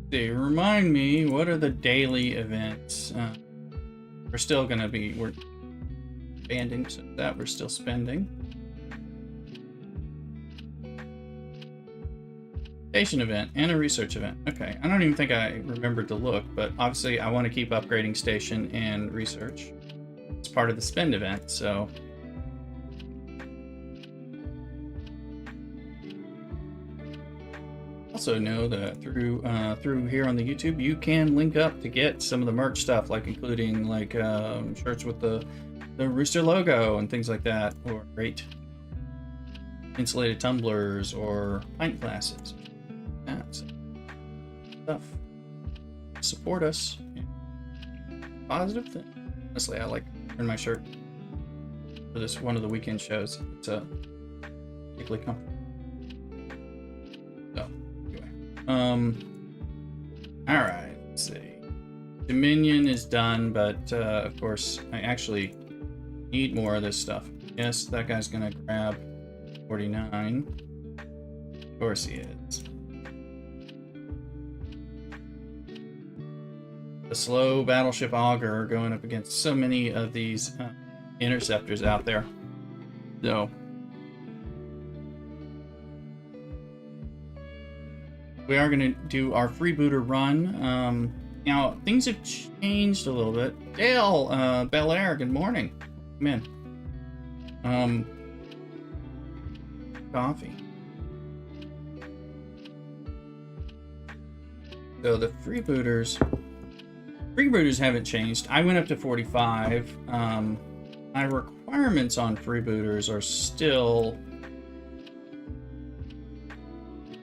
Speaker 1: They remind me, what are the daily events? We're still gonna be, we're banding, so that we're still spending. Station event and a research event. Okay, I don't even think I remembered to look, but obviously I want to keep upgrading station and research. It's part of the spend event, so. Also know that through here on the YouTube, you can link up to get some of the merch stuff, like including like shirts with the Rooster logo and things like that, or great insulated tumblers or pint glasses. So, stuff. Support us. Yeah. Positive thing. Honestly, I like wearing my shirt for this one of the weekend shows. It's particularly comfortable. So, anyway. Alright, let's see. Dominion is done, but of course, I actually need more of this stuff. Yes, that guy's gonna grab 49. Of course he is. The slow battleship auger going up against so many of these interceptors out there. So we are going to do our freebooter run. Now things have changed a little bit. Dale, Bel Air, good morning. Come in. Coffee. So the freebooters haven't changed. I went up to 45. My requirements on freebooters are still.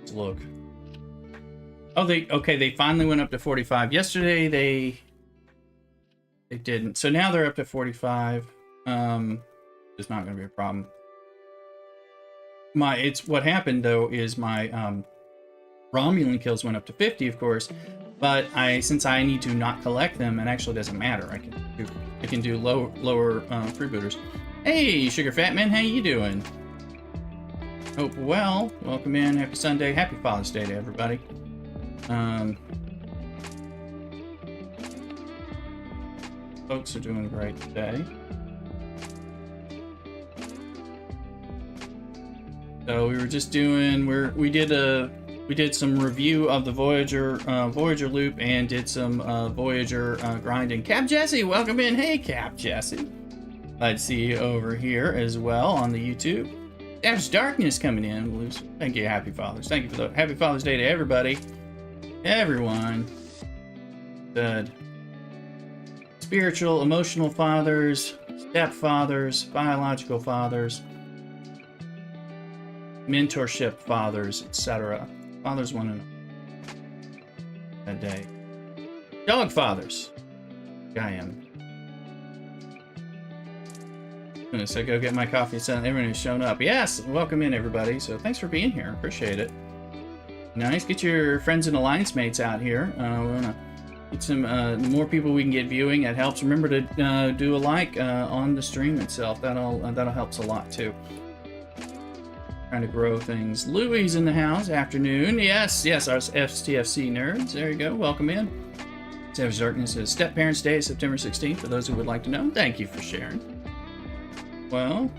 Speaker 1: Let's look. Oh, they finally went up to 45. Yesterday they didn't. So now they're up to 45. It's not going to be a problem. What happened though is my Romulan kills went up to 50, of course. But since I need to not collect them, it actually doesn't matter. I can do lower freebooters. Hey, Sugar Fat Man, how you doing? Hope well. Welcome in. Happy Sunday. Happy Father's Day to everybody. Folks are doing great today. So we were just doing. We did some review of the Voyager loop and did some Voyager grinding. Cap Jesse, welcome in. Hey, Cap Jesse. Glad to see you over here as well on the YouTube. There's Darkness coming in. Lucy. Thank you. Happy Fathers. Thank you for the Happy Father's Day to everybody. Everyone. Good. Spiritual, emotional fathers, stepfathers, biological fathers, mentorship fathers, etc. Fathers want to know that day. Dog fathers. I am. So go get my coffee. So everyone who's shown up. Yes, welcome in everybody. So thanks for being here. Appreciate it. Nice. Get your friends and alliance mates out here. We want to get some more people we can get viewing. That helps. Remember to do a like on the stream itself. That'll helps a lot too. Trying to grow things. Louie's in the house. Afternoon. Yes, our STFC nerds. There you go. Welcome in. Savage Darkness says Step Parents Day, September 16th. For those who would like to know, thank you for sharing. Well,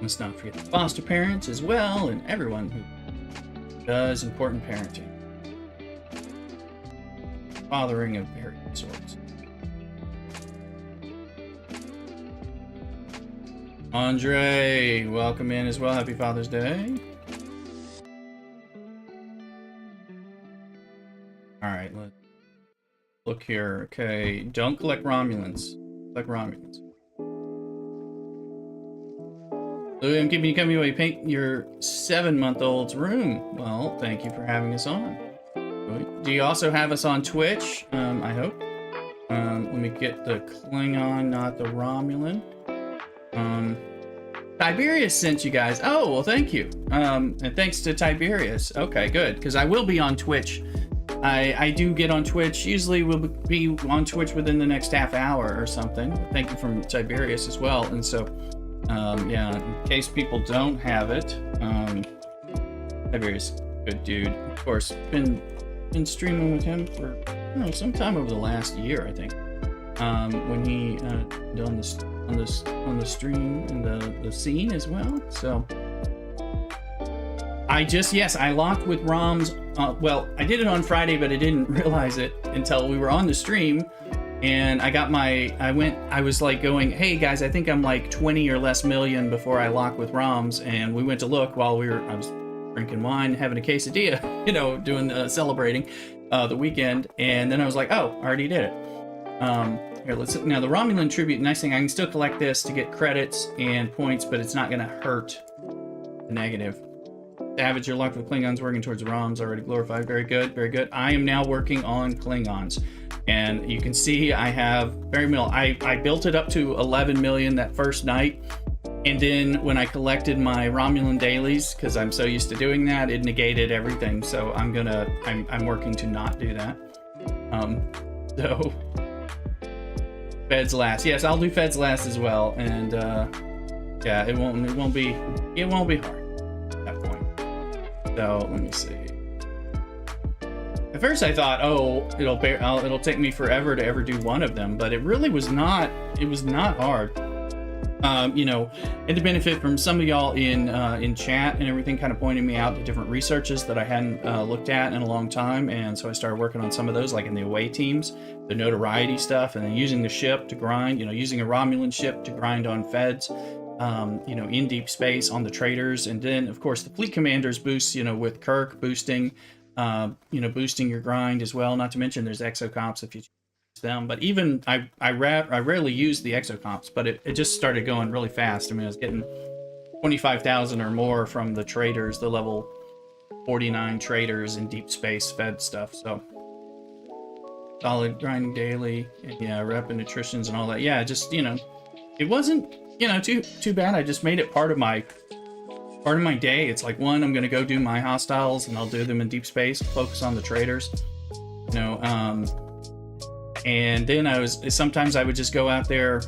Speaker 1: let's not forget the foster parents as well, and everyone who does important parenting. Fathering of various sorts. Andre, welcome in as well. Happy Father's Day. Alright, let's look here. Okay, don't collect Romulans. Collect Romulans. Louis, I'm keeping you company while you paint your 7-month-old's room. Well, thank you for having us on. Do you also have us on Twitch? I hope. Let me get the Klingon, not the Romulan. Tiberius sent you guys. Oh, well, thank you. And thanks to Tiberius. Okay, good. Because I will be on Twitch. I do get on Twitch. Usually we'll be on Twitch within the next half hour or something. Thank you from Tiberius as well. And so, yeah, in case people don't have it, Tiberius, good dude. Of course, been streaming with him for some time over the last year, I think. When he on the stream and the scene as well. So I locked with ROMs. Well, I did it on Friday, but I didn't realize it until we were on the stream. And I was like going, hey guys, I think I'm like 20 or less million before I lock with ROMs. And we went to look while I was drinking wine, having a quesadilla, doing celebrating the weekend. And then I was like, oh, I already did it. Here, now the Romulan tribute. Nice thing, I can still collect this to get credits and points, but it's not going to hurt the negative. Savage, you're locked with Klingons, working towards ROMs, already glorified. Very good, very good. I am now working on Klingons, and you can see I have very little. I built it up to 11 million that first night. And then when I collected my Romulan dailies, because I'm so used to doing that, it negated everything. So I'm working to not do that. So Feds last. Yes, I'll do Feds last as well. And yeah, it won't be hard at that point. So let me see. At first I thought, oh, it'll take me forever to ever do one of them, but it really was not. It was not hard. And to benefit from some of y'all in chat and everything, kind of pointing me out to different researches that I hadn't looked at in a long time, and so I started working on some of those, like in the away teams, the notoriety stuff, and then using the ship to grind, using a Romulan ship to grind on Feds, in deep space on the traders, and then of course the fleet commanders boost, with Kirk boosting, boosting your grind as well. Not to mention there's exocomps if you them, but even I rarely use the exocomps, but it just started going really fast. I mean, I was getting 25,000 or more from the traders, the level 49 traders in deep space Fed stuff. So solid grinding daily, and yeah, rep and nutritions and all that. Yeah, just it wasn't too bad. I just made it part of my day. It's like, one, I'm gonna go do my hostiles and I'll do them in deep space, focus on the traders, and then sometimes I would just go out there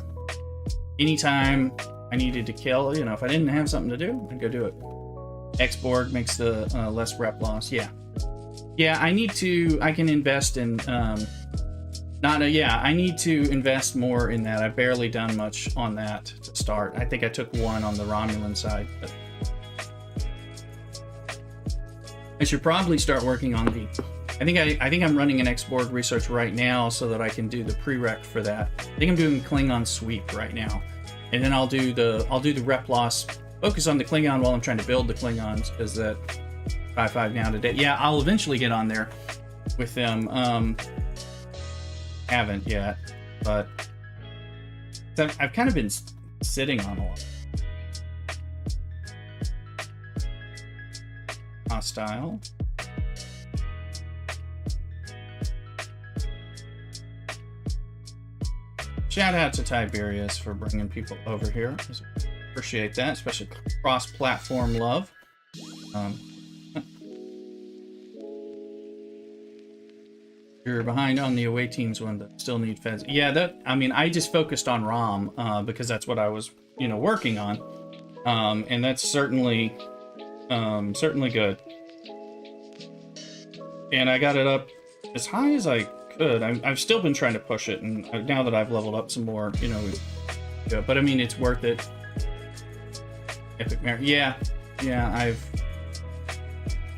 Speaker 1: anytime I needed to kill, if I didn't have something to do, I'd go do it. X-Borg makes the less rep loss. Yeah, I can invest in, I need to invest more in that. I've barely done much on that to start. I think I took one on the Romulan side, but I should probably start working on the, I think I'm running an X-Borg research right now so that I can do the prereq for that. I think I'm doing Klingon sweep right now, and then I'll do the rep loss. Focus on the Klingon while I'm trying to build the Klingons, because that 5.5 now today. Yeah, I'll eventually get on there with them. Haven't yet, but I've kind of been sitting on a lot. Hostile. Shout out to Tiberius for bringing people over here. Appreciate that, especially cross-platform love. You're behind on the away teams one that still need feds. Yeah, that, I mean, I just focused on ROM because that's what I was, you know, working on. And that's certainly good. And I got it up as high as I could. I've still been trying to push it, and now that I've leveled up some more, you know, yeah, but I mean, it's worth it. Epic Merit. Yeah, I've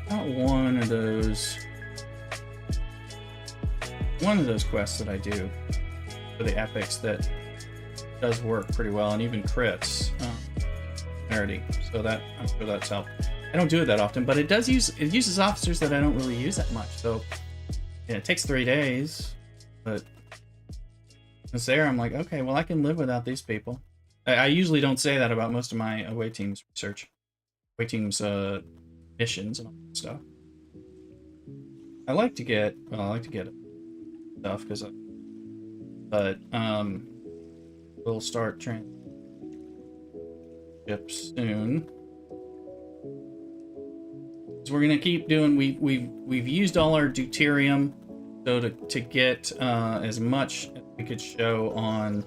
Speaker 1: got one of those quests that I do for the epics that does work pretty well, and even crits rarity. So that, I'm sure that's helped. I don't do it that often, but it uses officers that I don't really use that much. So yeah, it takes 3 days, but it's there. I'm like, okay, well, I can live without these people. I usually don't say that about most of my away teams research, away teams missions and all that stuff. I like to get stuff because we'll start tranships soon. So we're gonna keep doing. We've used all our deuterium, so to get as much as we could show on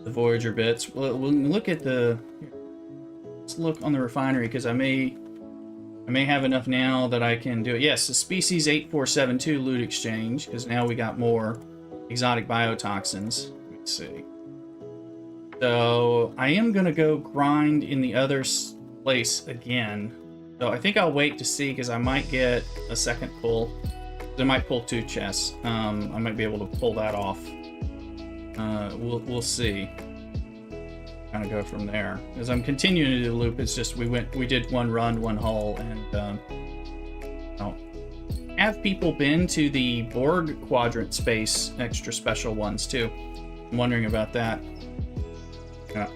Speaker 1: the Voyager bits. We'll look at the. Let's look on the refinery because I may have enough now that I can do it. Yes, the species 8472 loot exchange, because now we got more exotic biotoxins. Let's see. So I am gonna go grind in the other place again. So I think I'll wait to see, because I might get a second pull. I might pull 2 chests. I might be able to pull that off. We'll see. Kind of go from there. As I'm continuing to do the loop, it's just we did one run, one hull, and have people been to the Borg quadrant space extra special ones too? I'm wondering about that. Yeah.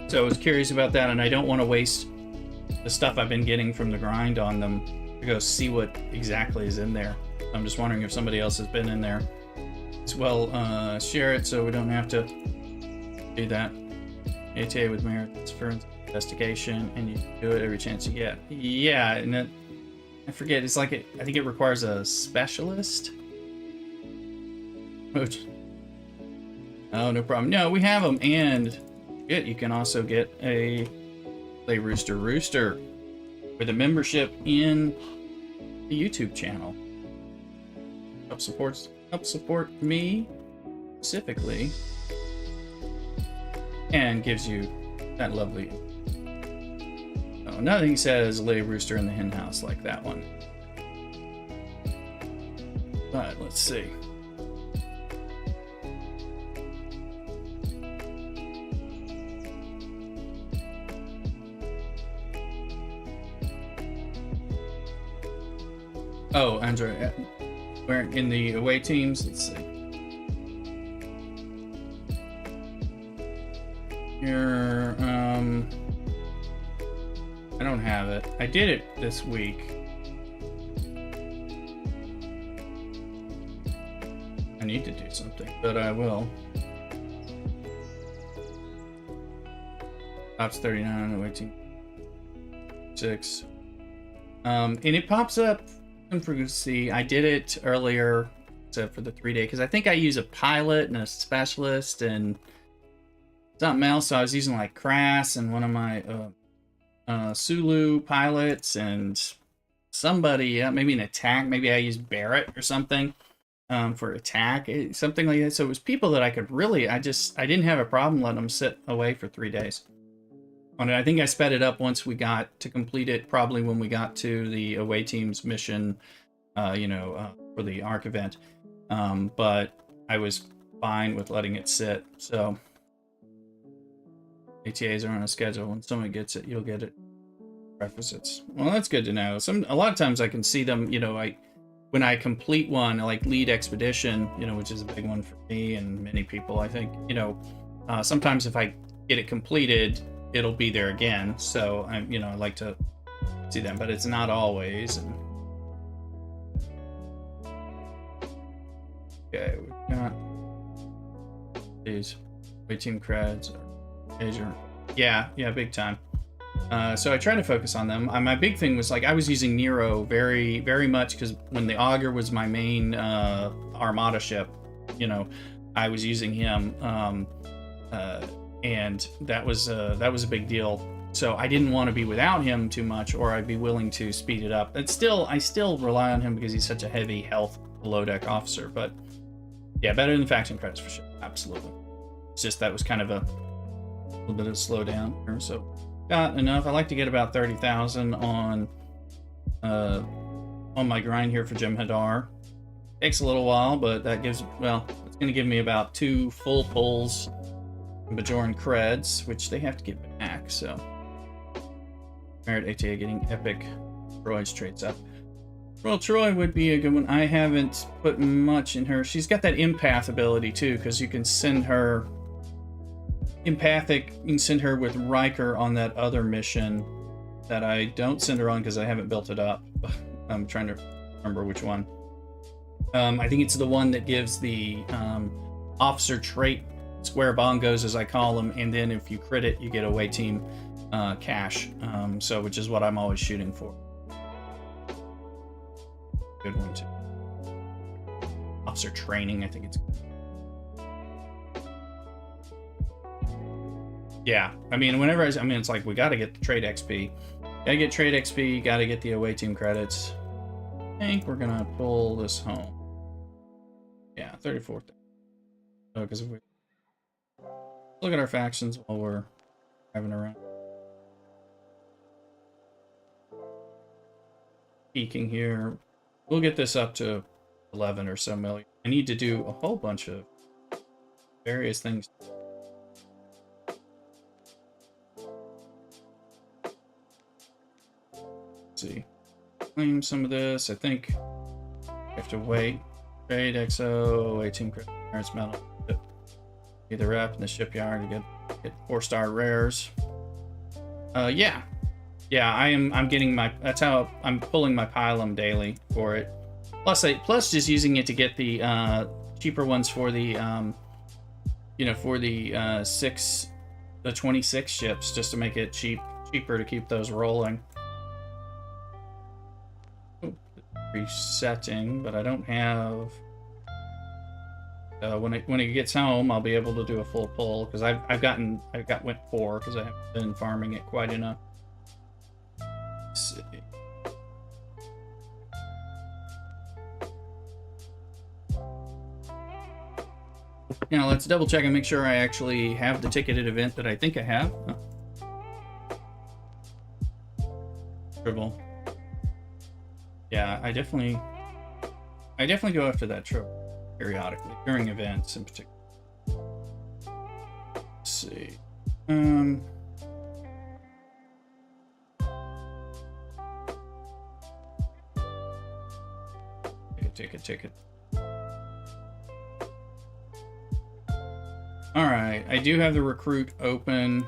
Speaker 1: So I was curious about that, and I don't want to waste the stuff I've been getting from the grind on them to go see what exactly is in there. I'm just wondering if somebody else has been in there as well. Share it so we don't have to do that. ATA with merits for investigation, and you do it every chance you get. Yeah, and then I forget. It's like I think it requires a specialist. Which, oh, no problem. No, we have them, and you can also get a Play Rooster with a membership in the YouTube channel. Help support me specifically, and gives you that lovely. Oh, nothing says lay rooster in the hen house like that one. But let's see. Oh, Andrew, we're in the away teams. Let's see. Here, I don't have it. I did it this week. I need to do something, but I will. Ops 39, away team 6. And it pops up. See, I did it earlier, except for the 3-day, because I think I use a pilot and a specialist and something else. So I was using like Crass and one of my Sulu pilots and somebody, maybe an attack. Maybe I used Barrett or something for attack, something like that. So it was people that I could really, I didn't have a problem letting them sit away for 3 days. And I think I sped it up once we got to complete it, probably when we got to the away team's mission, for the ARC event. But I was fine with letting it sit. So ATAs are on a schedule. When someone gets it, you'll get it. Prerequisites. Well, that's good to know. A lot of times I can see them, when I complete one, like lead expedition, which is a big one for me and many people, I think, sometimes if I get it completed, it'll be there again. So I like to see them, but it's not always. And okay, we've got these away team creds or Asia. Yeah, big time. So I try to focus on them. My big thing was like I was using Nero very, very much because when the Augur was my main Armada ship, you know, I was using him, and that was a big deal. So I didn't want to be without him too much, or I'd be willing to speed it up. I still rely on him because he's such a heavy health below deck officer. But yeah, better than faction credits for sure, absolutely. It's just that was kind of a little bit of a slowdown here, so. Got enough. I like to get about 30,000 on my grind here for Jem'Hadar. Takes a little while, but that gives, well, it's going to give me about 2 full pulls in Bajoran creds, which they have to get back, so. Merit ATA getting epic Troy's traits up. Well, Troy would be a good one. I haven't put much in her. She's got that empath ability too, because you can send her empathic. You can send her with Riker on that other mission that I don't send her on because I haven't built it up. I'm trying to remember which one. I think it's the one that gives the officer trait square bongos, as I call them, and then if you crit it, you get away team cash. So which is what I'm always shooting for. Good one too. Officer training, I think it's. Yeah, I mean, whenever it's like we got to get the trade XP, gotta get trade XP, gotta get the away team credits. I think we're gonna pull this home. Yeah, 34. So, because if we look at our factions while we're having a run, peeking here, we'll get this up to 11 or so million. I need to do a whole bunch of various things. See, claim some of this. I think I have to wait. Trade XO 18 credits metal. Either up in the shipyard to get 4-star rares. Yeah, I'm getting my. That's how I'm pulling my Pylum daily for it. Plus just using it to get the cheaper ones for the for the 26 ships, just to make it cheaper to keep those rolling. Resetting, but I don't have. When it gets home, I'll be able to do a full pull because I've went 4 because I haven't been farming it quite enough. Let's see. Now let's double check and make sure I actually have the ticketed event that I think I have. Dribble. Yeah, I definitely go after that trope periodically during events in particular. Let's see. Ticket. All right, I do have the recruit open.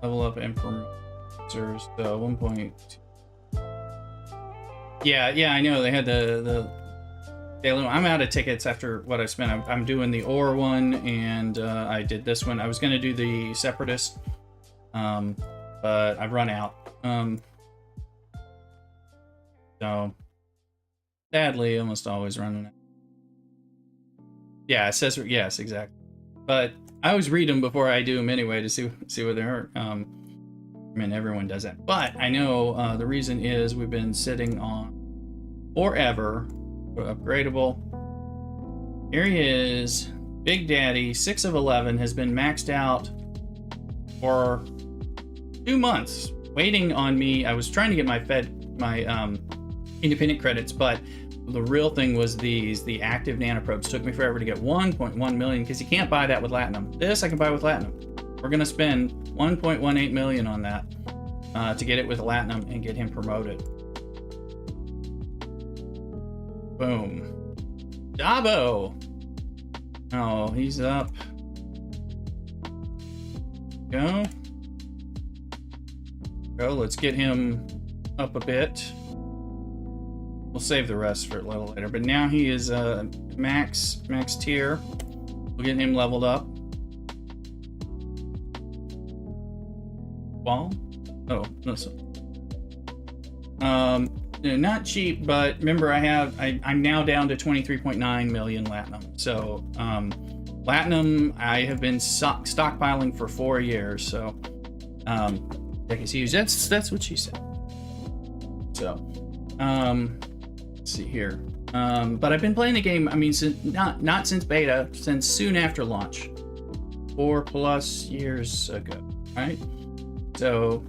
Speaker 1: Level up Emperor. So 1.2. Yeah, I know they had the I'm out of tickets after what I spent. I'm doing the ore one, and I did this one. I was going to do the Separatist, but I've run out. So sadly, almost always running out. Yeah, it says yes, exactly. But I always read them before I do them anyway to see what they are. I mean, everyone does that. But I know the reason is we've been sitting on forever upgradable. Here he is, Big Daddy, 6 of 11, has been maxed out for 2 months, waiting on me. I was trying to get my independent credits, but the real thing was the active nanoprobes. Took me forever to get 1.1 million because you can't buy that with Latinum. This I can buy with Latinum. We're gonna spend 1.18 million on that to get it with Latinum and get him promoted. Boom. Dabo! Oh, he's up. Go. Let's get him up a bit. We'll save the rest for a little later. But now he is max tier. We'll get him leveled up. Wall? Oh, listen. Not cheap, but remember I'm now down to 23.9 million Latinum. So, Latinum, I have been stockpiling for 4 years, so, I guess use that's what she said. So, let's see here. But I've been playing the game, I mean, since, not since beta, since soon after launch. 4+ years ago, right? So,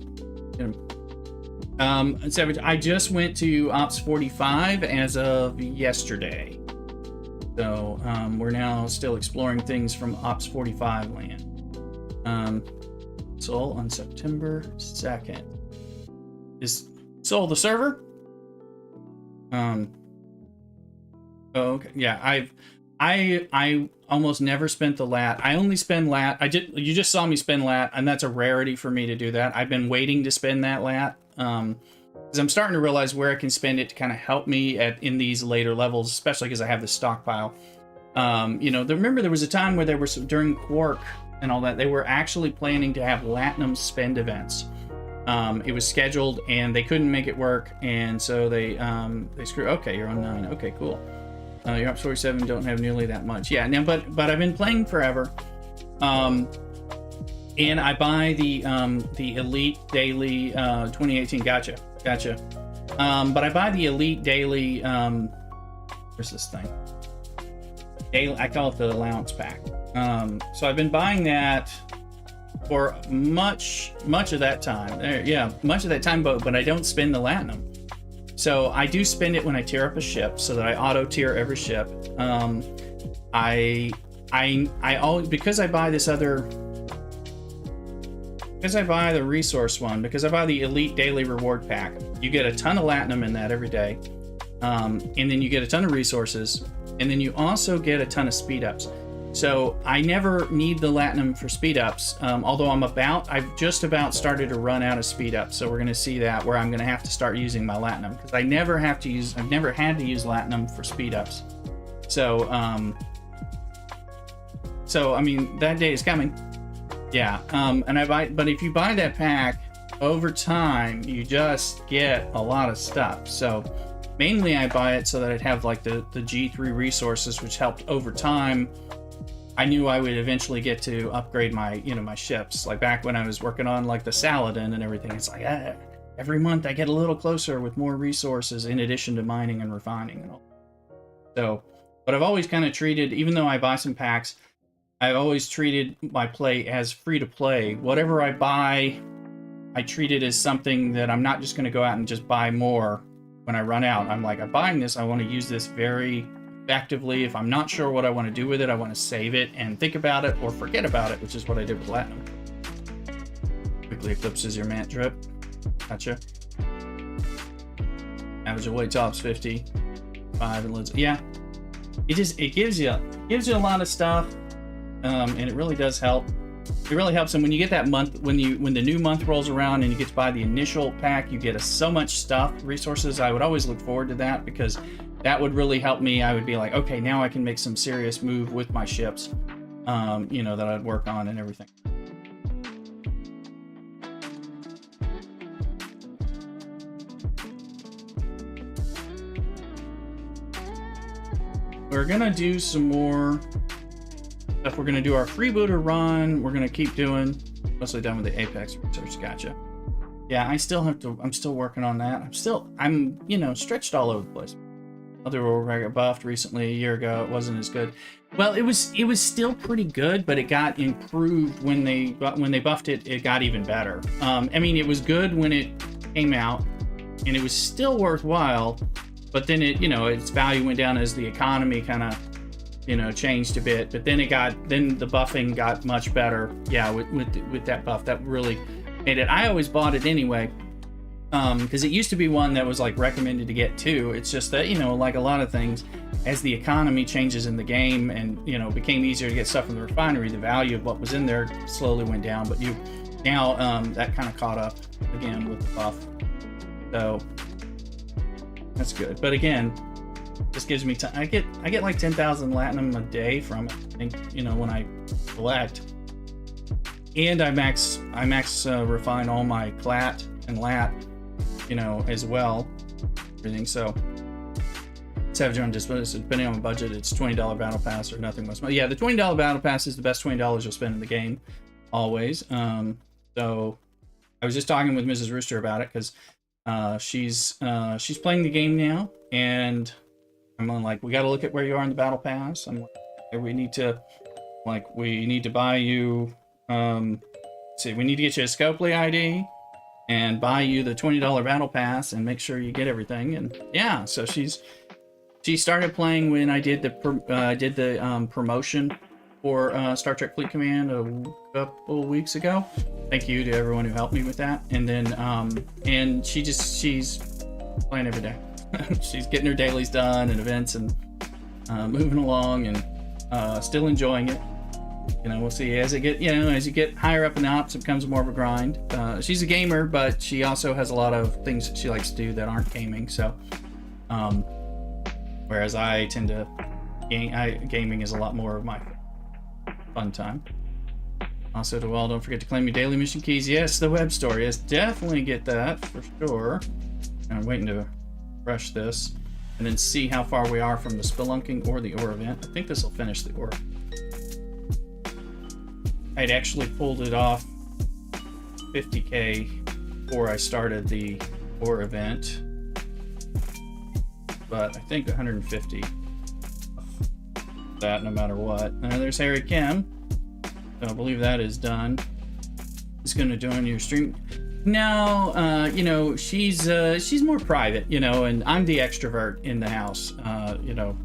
Speaker 1: I just went to Ops 45 as of yesterday. So, we're now still exploring things from Ops 45 land. Sol on September 2nd. Is Sol the server? Oh, okay. Yeah, I almost never spent the lat. I only spend lat. You just saw me spend lat, and that's a rarity for me to do that. I've been waiting to spend that lat. Because I'm starting to realize where I can spend it to kind of help me in these later levels, especially because I have the stockpile. Remember there was a time where there were during Quark and all that, they were actually planning to have Latinum spend events. It was scheduled and they couldn't make it work, and so they screwed. Okay, you're on 9. Okay, cool. Your Ops 47 don't have nearly that much. Yeah, now but I've been playing forever. And I buy the Elite Daily 2018. Gotcha. But I buy the Elite Daily. Where's this thing? Daily. I call it the allowance pack. So I've been buying that for much of that time. Much of that time, but I don't spend the Latinum. So I do spend it when I tear up a ship, so that I auto tier every ship. I always, because I buy this other. Because I buy the resource one, because I buy the Elite Daily Reward Pack, you get a ton of Latinum in that every day. And then you get a ton of resources. And then you also get a ton of speed ups. So I never need the Latinum for speed ups. Although I've just about started to run out of speed ups. So we're going to see that where I'm going to have to start using my Latinum. Because I've never had to use Latinum for speed ups. So I mean, that day is coming. Yeah, but if you buy that pack, over time, you just get a lot of stuff. So, mainly I buy it so that I'd have like the G3 resources, which helped over time. I knew I would eventually get to upgrade my ships. Like back when I was working on like the Saladin and everything, it's like, every month I get a little closer with more resources in addition to mining and refining and all. So, but I've always kind of treated, even though I buy some packs, I've always treated my play as free to play. Whatever I buy, I treat it as something that I'm not just going to go out and just buy more when I run out. I'm like, I'm buying this. I want to use this very effectively. If I'm not sure what I want to do with it, I want to save it and think about it or forget about it, which is what I did with Latinum. Quickly eclipses your mant drip. Gotcha. Average away tops 50. 5 and lids. Yeah. It gives you a lot of stuff. And it really does help. It really helps. And when you get that month, when the new month rolls around and you get to buy the initial pack, you get so much stuff, resources. I would always look forward to that because that would really help me. I would be like, okay, now I can make some serious move with my ships, that I'd work on and everything. We're gonna do some more stuff. We're gonna do our freebooter run. We're gonna keep doing, mostly done with the Apex research. Gotcha. Yeah, I'm still working on that. I'm stretched all over the place. Other World I got buffed recently a year ago. It wasn't as good. Well, it was still pretty good, but it got improved when they buffed it. It got even better. I mean, it was good when it came out, and it was still worthwhile. But then its value went down as the economy kind of changed a bit. But then the buffing got much better. Yeah, with that buff, that really made it. I always bought it anyway. Because it used to be one that was like recommended to get too. It's just that like a lot of things, as the economy changes in the game and became easier to get stuff from the refinery, the value of what was in there slowly went down. But now that kind of caught up again with the buff, so that's good. But again, this gives me time. I get like 10,000 Latinum a day from it. I think when I collect. and I max refine all my clat and lat, you know, as well. Everything. So Savage on display, depending on the budget, it's $20 battle pass or nothing less. Yeah, the $20 battle pass is the best $20 you'll spend in the game, always. So I was just talking with Mrs. Rooster about it because she's playing the game now, and I'm like, we got to look at where you are in the battle pass. I'm like, we need to buy you. See, we need to get you a Scopely ID and buy you the $20 battle pass and make sure you get everything. And yeah, so she started playing when I did the promotion for Star Trek Fleet Command a couple weeks ago. Thank you to everyone who helped me with that. And then and she's playing every day. She's getting her dailies done and events and moving along and still enjoying it. You know, we'll see as you get higher up in the ops, it becomes more of a grind. She's a gamer, but she also has a lot of things that she likes to do that aren't gaming. So, whereas I tend to gaming is a lot more of my fun time. Also, don't forget to claim your daily mission keys. Yes, the web store. Yes, definitely get that for sure. I'm waiting to rush this and then see how far we are from the spelunking or the ore event. I think this will finish the ore. I'd actually pulled it off 50k before I started the ore event, but I think 150 that no matter what. There's Harry Kim. So I believe that is done. He's going to join your stream. No, you know, she's more private, you know, and I'm the extrovert in the house, you know,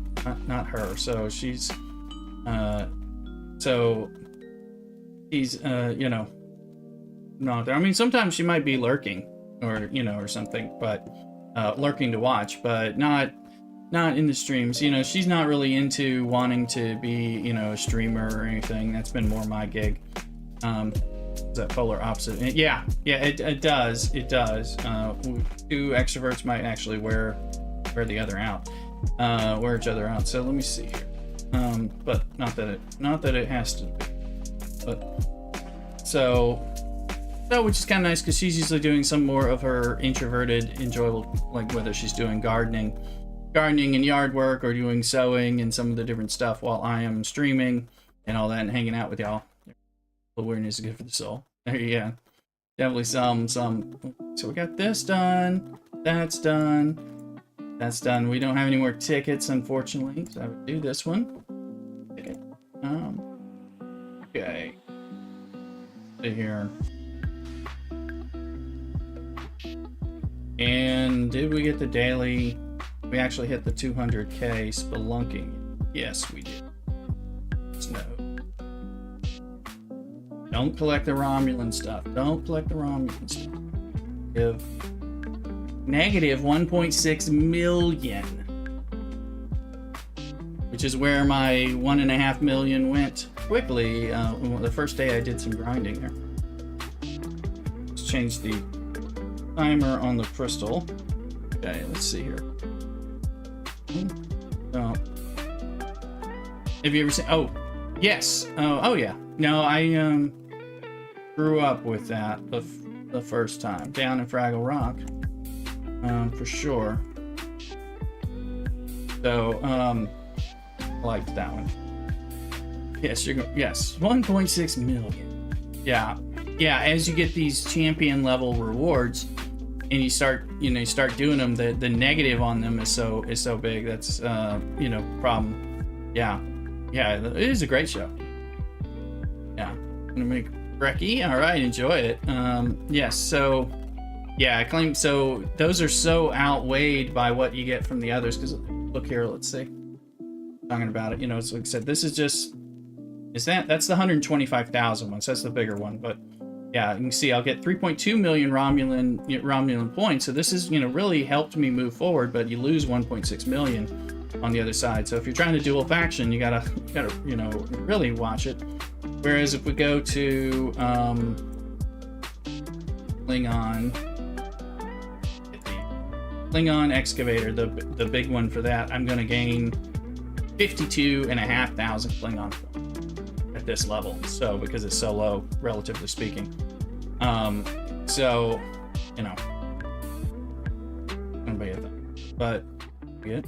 Speaker 1: not her. So she's, he's, you know, not there. I mean, sometimes she might be lurking or, you know, or something, but lurking to watch, but not in the streams. You know, she's not really into wanting to be, you know, a streamer or anything. That's been more my gig. Is that polar opposite? Yeah, it does. Two extroverts might actually wear the other out, wear each other out. So let me see here. But not that it has to. But so which is kind of nice because she's usually doing some more of her introverted, enjoyable, like whether she's doing gardening and yard work or doing sewing and some of the different stuff while I am streaming and all that and hanging out with y'all. Awareness is good for the soul. There you go. Definitely some. So we got this done. That's done. That's done. We don't have any more tickets, unfortunately. So I would do this one. Ticket. Okay. See here. And did we get the daily? We actually hit the 200k spelunking. Yes, we did. No. Don't collect the Romulan stuff. Don't collect the Romulan stuff. Give negative 1.6 million, which is where my 1.5 million went quickly. The first day I did some grinding there. Let's change the timer on the crystal. Okay, let's see here. So, have you ever seen? Oh, yes. Oh yeah. No, I grew up with that the first time down in Fraggle Rock, for sure. So I liked that one. Yes, yes, 1.6 million. Yeah. As you get these champion level rewards, and you start doing them, the negative on them is so big. That's problem. Yeah, it is a great show. Yeah, I'm gonna make Brecky. All right, enjoy it. Yes, so yeah, I claim so those are so outweighed by what you get from the others. Because look here, let's see. Talking about it, you know, it's like I said, this is just that's the 125,000 one. So that's the bigger one, but yeah, you can see I'll get 3.2 million Romulan points. So this is, you know, really helped me move forward. But you lose 1.6 million on the other side. So if you're trying to dual faction, you gotta you know, really watch it. Whereas if we go to Klingon excavator, the big one for that, I'm gonna gain 52,500 Klingon points. at this level. So because it's so low, relatively speaking. So, you know, gonna be a thing. But good.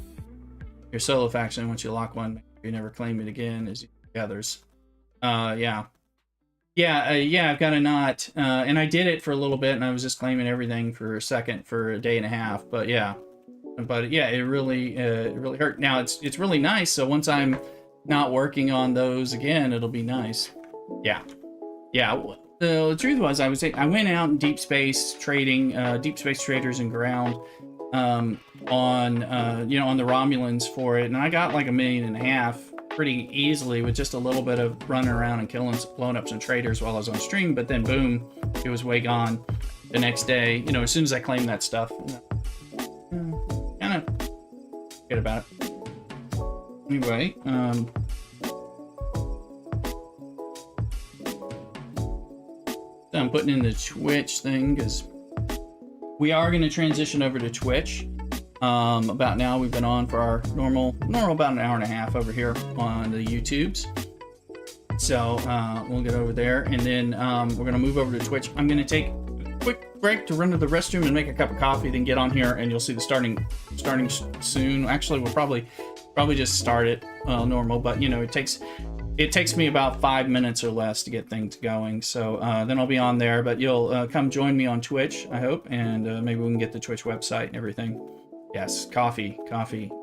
Speaker 1: Your solo faction, once you lock one, you never claim it again as the others. Yeah, I've got a knot, and I did it for a little bit, and I was just claiming everything for a day and a half. But yeah, it really hurt. Now it's really nice. So once I'm not working on those again, it'll be nice. Yeah. The truth was, I went out in deep space trading, deep space traders and ground, on the Romulans for it, and I got like $1.5 million pretty easily with just a little bit of running around and blowing up some traders while I was on stream. But then boom, it was way gone the next day. You know, as soon as I claimed that stuff, kind of forget about it. Anyway, so I'm putting in the Twitch thing because we are going to transition over to Twitch. About now, we've been on for our normal about an hour and a half over here on the YouTubes. So we'll get over there, and then we're going to move over to Twitch. I'm going to take a quick break to run to the restroom and make a cup of coffee, then get on here, and you'll see the starting soon. Actually, we'll probably just start it normal, but you know, it takes me about 5 minutes or less to get things going. So then I'll be on there, but you'll come join me on Twitch, I hope, and maybe we can get the Twitch website and everything. Yes, coffee,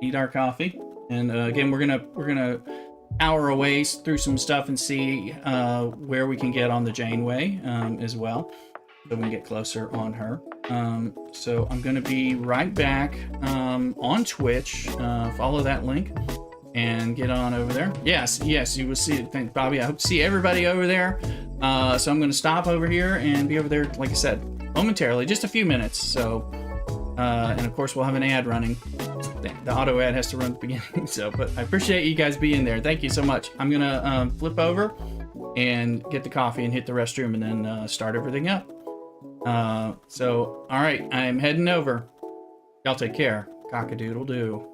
Speaker 1: eat our coffee. And again, we're gonna hour away through some stuff and see where we can get on the Janeway as well, so we can get closer on her. So I'm gonna be right back on Twitch. Follow that link and get on over there. Yes, you will see it. Thanks, Bobby. I hope to see everybody over there. So I'm gonna stop over here and be over there, like I said, momentarily, just a few minutes. So. And of course we'll have an ad running. The auto ad has to run at the beginning. So, but I appreciate you guys being there. Thank you so much. I'm gonna flip over and get the coffee and hit the restroom and then start everything up. So all right, I'm heading over. Y'all take care. Cock-a-doodle-doo.